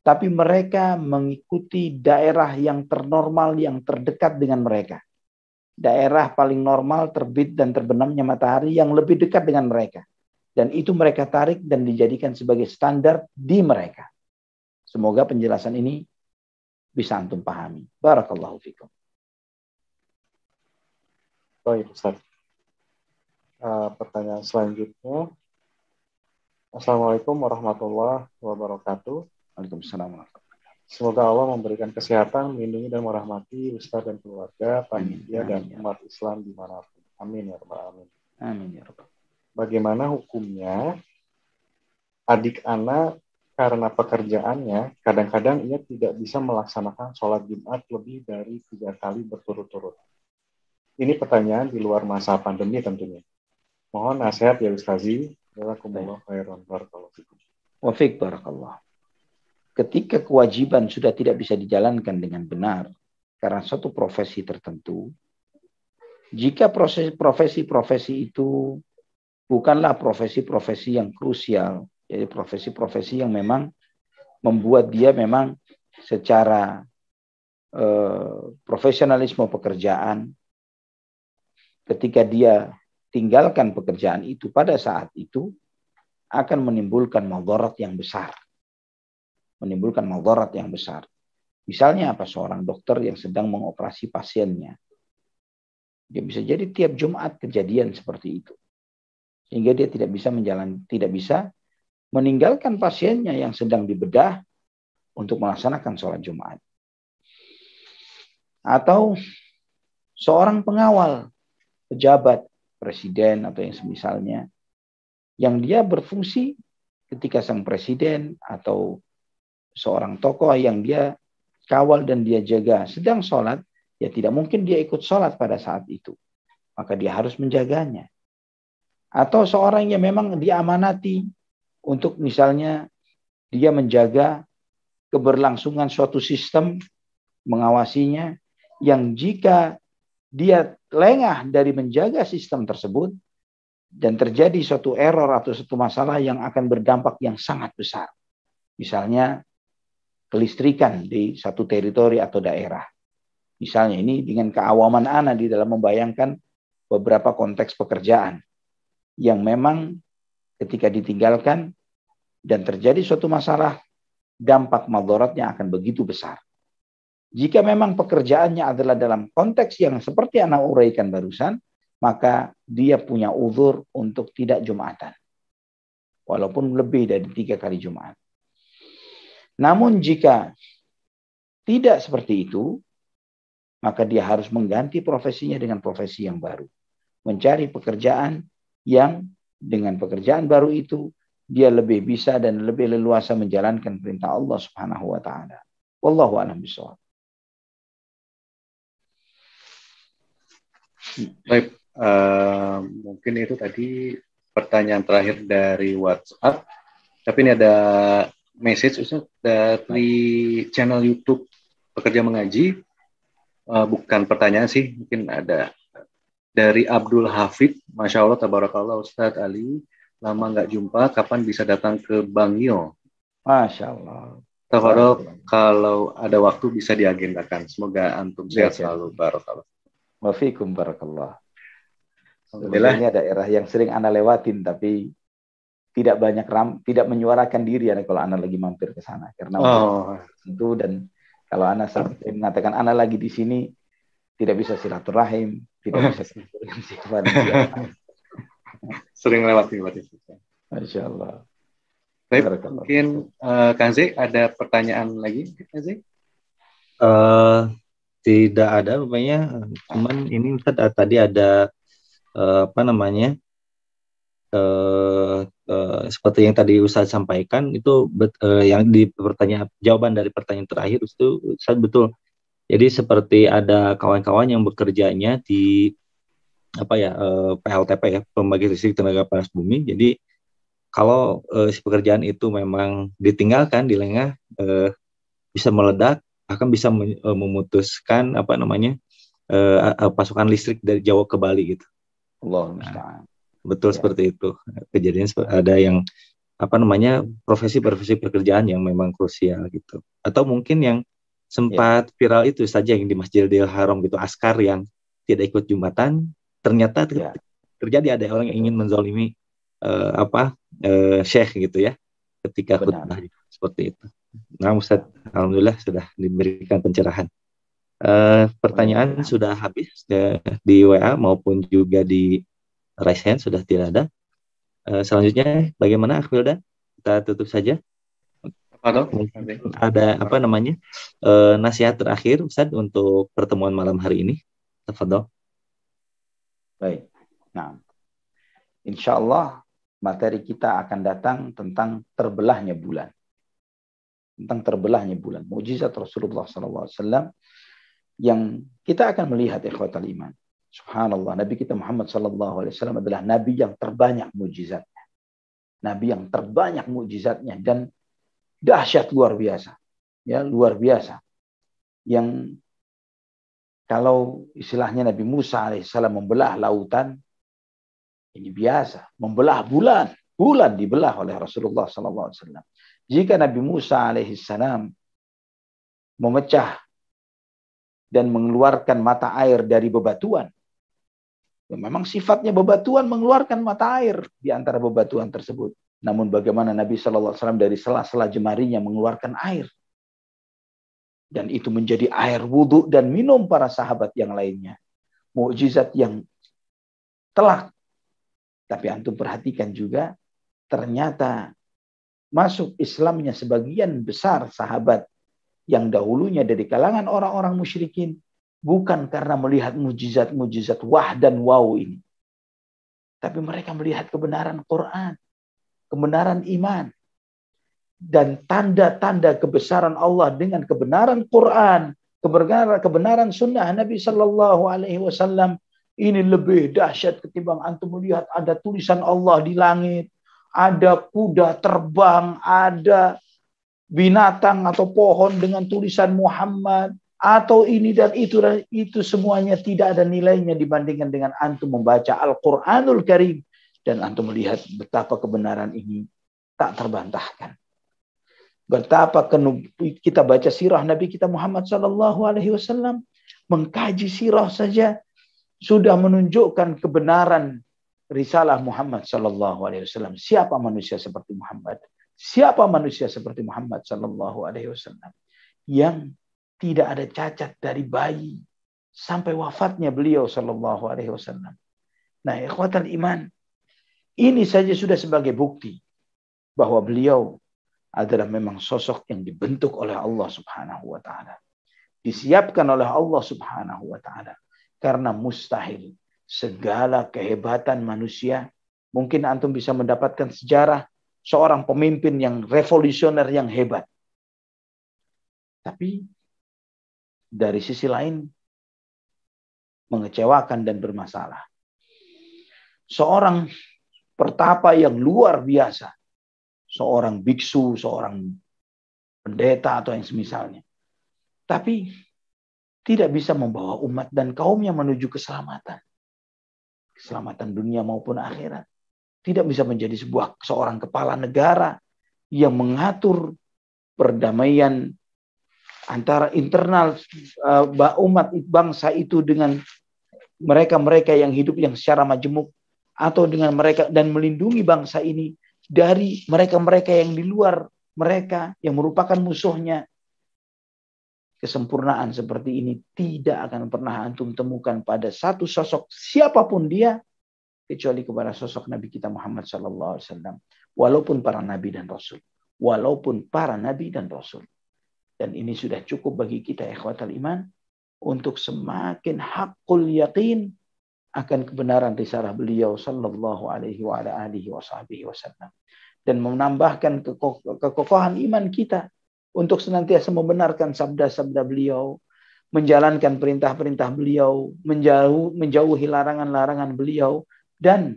tapi mereka mengikuti daerah yang ternormal, yang terdekat dengan mereka. Daerah paling normal terbit dan terbenamnya matahari yang lebih dekat dengan mereka. Dan itu mereka tarik dan dijadikan sebagai standar di mereka. Semoga penjelasan ini bisa antum pahami. Barakallahu fikum. Baik, Ustaz. Pertanyaan selanjutnya. Assalamualaikum warahmatullahi wabarakatuh. Waalaikumsalam. Semoga Allah memberikan kesehatan, melindungi dan merahmati Ustaz dan keluarga, panitia dan umat Islam dimanapun. Amin ya rabbal alamin. Amin ya rabbal. Bagaimana hukumnya adik anak karena pekerjaannya kadang-kadang ia tidak bisa melaksanakan sholat Jumat lebih dari 3 kali berturut-turut? Ini pertanyaan di luar masa pandemi tentunya. Mohon nasihat ya Ustazi. Jazakumullah khairan. Barakallahu fikum. Wa fiik barakallah. Ketika kewajiban sudah tidak bisa dijalankan dengan benar karena suatu profesi tertentu, jika profesi-profesi itu bukanlah profesi-profesi yang krusial, jadi profesi-profesi yang memang membuat dia memang secara profesionalisme pekerjaan, ketika dia tinggalkan pekerjaan itu pada saat itu akan menimbulkan madarat yang besar. Menimbulkan madarat yang besar. Misalnya apa? Seorang dokter yang sedang mengoperasi pasiennya. Dia bisa jadi tiap Jumat kejadian seperti itu. Sehingga dia tidak bisa meninggalkan pasiennya yang sedang dibedah untuk melaksanakan sholat Jumat. Atau seorang pengawal, pejabat, presiden atau yang semisalnya, yang dia berfungsi ketika sang presiden atau seorang tokoh yang dia kawal dan dia jaga sedang sholat, ya tidak mungkin dia ikut sholat pada saat itu. Maka dia harus menjaganya. Atau seorang yang memang diamanati untuk misalnya dia menjaga keberlangsungan suatu sistem, mengawasinya, yang jika dia lengah dari menjaga sistem tersebut dan terjadi suatu error atau suatu masalah yang akan berdampak yang sangat besar. Misalnya kelistrikan di satu teritori atau daerah. Misalnya ini dengan keawaman ana di dalam membayangkan beberapa konteks pekerjaan yang memang ketika ditinggalkan dan terjadi suatu masalah, dampak madharatnya akan begitu besar. Jika memang pekerjaannya adalah dalam konteks yang seperti ana uraikan barusan, maka dia punya uzur untuk tidak Jumatan. Walaupun lebih dari 3 kali Jumat. Namun jika tidak seperti itu, maka dia harus mengganti profesinya dengan profesi yang baru. Mencari pekerjaan yang dengan pekerjaan baru itu, dia lebih bisa dan lebih leluasa menjalankan perintah Allah Subhanahu wa Ta'ala. Wallahu a'lam bishawab. Baik, mungkin itu tadi pertanyaan terakhir dari WhatsApp. Tapi ini ada message Ustaz dari channel YouTube Pekerja Mengaji. Bukan pertanyaan sih, mungkin ada dari Abdul Hafid. Masya Allah, tabarakallah Ustadz Ali. Lama nggak jumpa, kapan bisa datang ke Bangil? Masya Allah. Tafadhol, kalau ada waktu bisa diagendakan. Semoga antum sehat selalu. Barakallah. Wafikum barakallah. Alhamdulillah. Ini daerah yang sering ana lewatin, tapi tidak banyak tidak menyuarakan diri ya kalau ana lagi mampir ke sana karena itu. Dan kalau ana mengatakan ana lagi di sini, tidak bisa silaturahim, tidak bisa sifat. Sering lewat. Masya Allah. Baik, mungkin Kang Z ada pertanyaan lagi, Kang Z? Tidak ada, rupanya. Cuman ini Ustaz tadi ada seperti yang tadi Ustaz sampaikan itu yang di pertanyaan jawaban dari pertanyaan terakhir itu Ustaz betul. Jadi seperti ada kawan-kawan yang bekerjanya di PLTP ya, pembangkit listrik tenaga panas bumi. Jadi kalau si pekerjaan itu memang ditinggalkan, dilengah, bisa meledak, akan bisa memutuskan pasokan listrik dari Jawa ke Bali gitu. Allah musta'an. Betul ya. Seperti itu. Kejadian ada yang profesi-profesi pekerjaan yang memang krusial gitu. Atau mungkin yang sempat viral itu saja yang di Masjidil Haram gitu, askar yang tidak ikut Jumatan, ternyata terjadi ada orang yang ingin menzalimi syekh gitu ya ketika khutbah seperti itu. Nah, Ustaz, alhamdulillah sudah diberikan pencerahan. Pertanyaan sudah habis di WA maupun juga di raise hand sudah tidak ada. Selanjutnya bagaimana Akhwilda? Kita tutup saja. Ada nasihat terakhir Ustaz untuk pertemuan malam hari ini. Tafadhol. Baik. Nah, insyaallah materi kita akan datang tentang terbelahnya bulan. Tentang terbelahnya bulan. Mukjizat Rasulullah SAW yang kita akan melihat ikhwatal iman. Subhanallah, Nabi kita Muhammad SAW adalah Nabi yang terbanyak mukjizatnya. Nabi yang terbanyak mukjizatnya dan dahsyat luar biasa. Ya, luar biasa. Yang kalau istilahnya Nabi Musa alaihissalam membelah lautan, ini biasa. Membelah bulan dibelah oleh Rasulullah SAW. Jika Nabi Musa alaihissalam memecah dan mengeluarkan mata air dari bebatuan, ya memang sifatnya bebatuan mengeluarkan mata air di antara bebatuan tersebut. Namun bagaimana Nabi SAW dari sela-sela jemarinya mengeluarkan air. Dan itu menjadi air wudhu dan minum para sahabat yang lainnya. Mukjizat yang telak. Tapi antum perhatikan juga, ternyata masuk Islamnya sebagian besar sahabat yang dahulunya dari kalangan orang-orang musyrikin, bukan karena melihat mukjizat-mukjizat wah dan wow ini. Tapi mereka melihat kebenaran Quran, kebenaran iman, dan tanda-tanda kebesaran Allah dengan kebenaran Quran, kebenaran sunnah Nabi Sallallahu Alaihi Wasallam. Ini lebih dahsyat ketimbang antum melihat ada tulisan Allah di langit, ada kuda terbang, ada binatang atau pohon dengan tulisan Muhammad, atau ini dan itu semuanya tidak ada nilainya dibandingkan dengan antum membaca Al-Quranul Karim dan antum melihat betapa kebenaran ini tak terbantahkan. Betapa kita baca sirah Nabi kita Muhammad Sallallahu Alaihi Wasallam, mengkaji sirah saja sudah menunjukkan kebenaran risalah Muhammad Sallallahu Alaihi Wasallam. Siapa manusia seperti Muhammad? Siapa manusia seperti Muhammad Sallallahu Alaihi Wasallam yang tidak ada cacat dari bayi sampai wafatnya beliau Sallallahu Alaihi Wasallam. Nah, ikhwatal iman, ini saja sudah sebagai bukti bahwa beliau adalah memang sosok yang dibentuk oleh Allah Subhanahu wa taala. Disiapkan oleh Allah Subhanahu wa taala. Karena mustahil segala kehebatan manusia, mungkin antum bisa mendapatkan sejarah seorang pemimpin yang revolusioner yang hebat. Tapi dari sisi lain mengecewakan dan bermasalah. Seorang pertapa yang luar biasa, seorang biksu, seorang pendeta atau yang semisalnya. Tapi tidak bisa membawa umat dan kaumnya menuju keselamatan. Keselamatan dunia maupun akhirat. Tidak bisa menjadi seorang kepala negara yang mengatur perdamaian antara internal umat bangsa itu dengan mereka-mereka yang hidup yang secara majemuk, atau dengan mereka, dan melindungi bangsa ini dari mereka-mereka yang di luar mereka yang merupakan musuhnya. Kesempurnaan seperti ini tidak akan pernah antum temukan pada satu sosok siapapun dia, kecuali kepada sosok Nabi kita Muhammad Sallallahu Alaihi Wasallam. Walaupun para nabi dan rasul, walaupun para nabi dan rasul. Dan ini sudah cukup bagi kita ikhwatal iman untuk semakin hakul yakin akan kebenaran risalah beliau Sallallahu Alaihi Wasallam, dan menambahkan kekokohan iman kita untuk senantiasa membenarkan sabda-sabda beliau, menjalankan perintah-perintah beliau, menjauhi larangan-larangan beliau, dan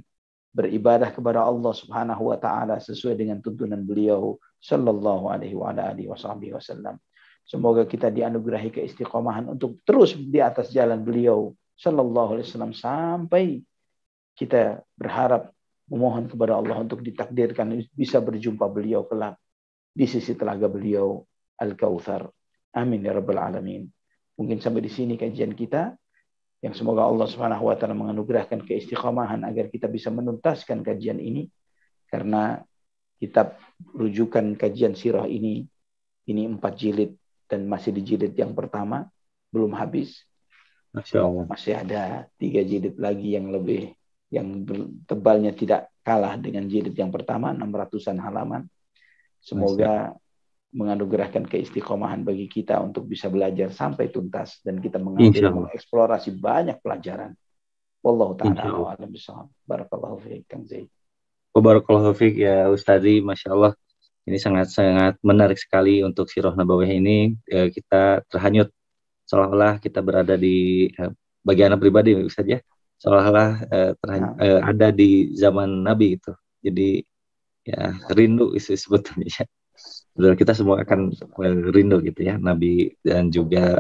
beribadah kepada Allah Subhanahu wa taala sesuai dengan tuntunan beliau Sallallahu Alaihi Wasallam. Semoga kita dianugerahi keistiqomahan untuk terus di atas jalan beliau Sallallahu Alaihi Wasallam sampai kita berharap memohon kepada Allah untuk ditakdirkan bisa berjumpa beliau kelak di sisi telaga beliau Al-Kautsar. Amin ya rabbal alamin. Mungkin sampai di sini kajian kita, yang semoga Allah Subhanahu wa taala menganugerahkan keistiqomahan agar kita bisa menuntaskan kajian ini, karena kitab rujukan kajian sirah ini 4 jilid dan masih di jilid yang pertama, belum habis. Masya Allah. Masih ada 3 jilid lagi yang lebih, yang tebalnya tidak kalah dengan jilid yang pertama, 600-an halaman. Semoga menganugerahkan keistiqomahan bagi kita untuk bisa belajar sampai tuntas dan kita mengambil mengeksplorasi banyak pelajaran. Wallahu ta'ala a'lam bishawab. Barakallahu fiik Kang Zaid. Barakallahu fiik ya Ustazi, Masya Allah. Ini sangat-sangat menarik sekali untuk Sirah Nabawiyah ini. Kita terhanyut seolah-olah kita berada di bagi anak pribadi Ustaz ya. Seolah-olah ada di zaman Nabi itu. Jadi ya rindu sebetulnya. Betul, kita semua akan rindu gitu ya Nabi dan juga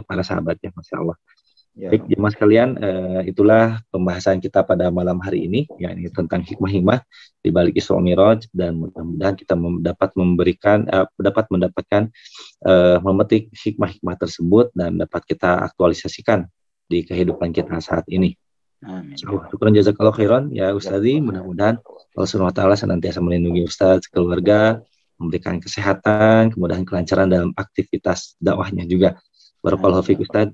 para sahabatnya, Masya Allah. Ya. Baik jemaah sekalian, itulah pembahasan kita pada malam hari ini, yakni tentang hikmah-hikmah di balik Isra Mi'raj, dan mudah-mudahan kita dapat mendapatkan memetik hikmah-hikmah tersebut dan dapat kita aktualisasikan di kehidupan kita saat ini. Amin. Syukran jazakallahu khairan ya Ustazi. Mudah-mudahan Allah Subhanahu wa taala senantiasa melindungi Ustaz, keluarga, memberikan kesehatan, kemudahan kelancaran dalam aktivitas dakwahnya juga. Barakallahu fiik Ustaz.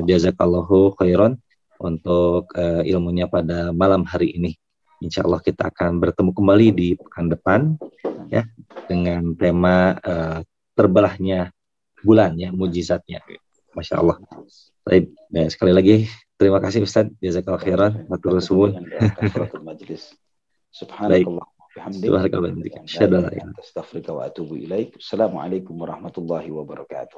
Jazakallahu khairan untuk ilmunya pada malam hari ini. Insya Allah kita akan bertemu kembali di pekan depan ya dengan tema terbelahnya bulan ya, mujizatnya. Masya Allah. Baik, sekali lagi Terima kasih Ustaz. Jazakallahu khairan. Matur suwun. Kafaratul majlis. Baik. Subhanakallah wa bihamdik. Subhanakallah. Asyhadu an la ilaha illa anta astaghfiruka wa atubu ilaik. Assalamualaikum warahmatullahi wabarakatuh.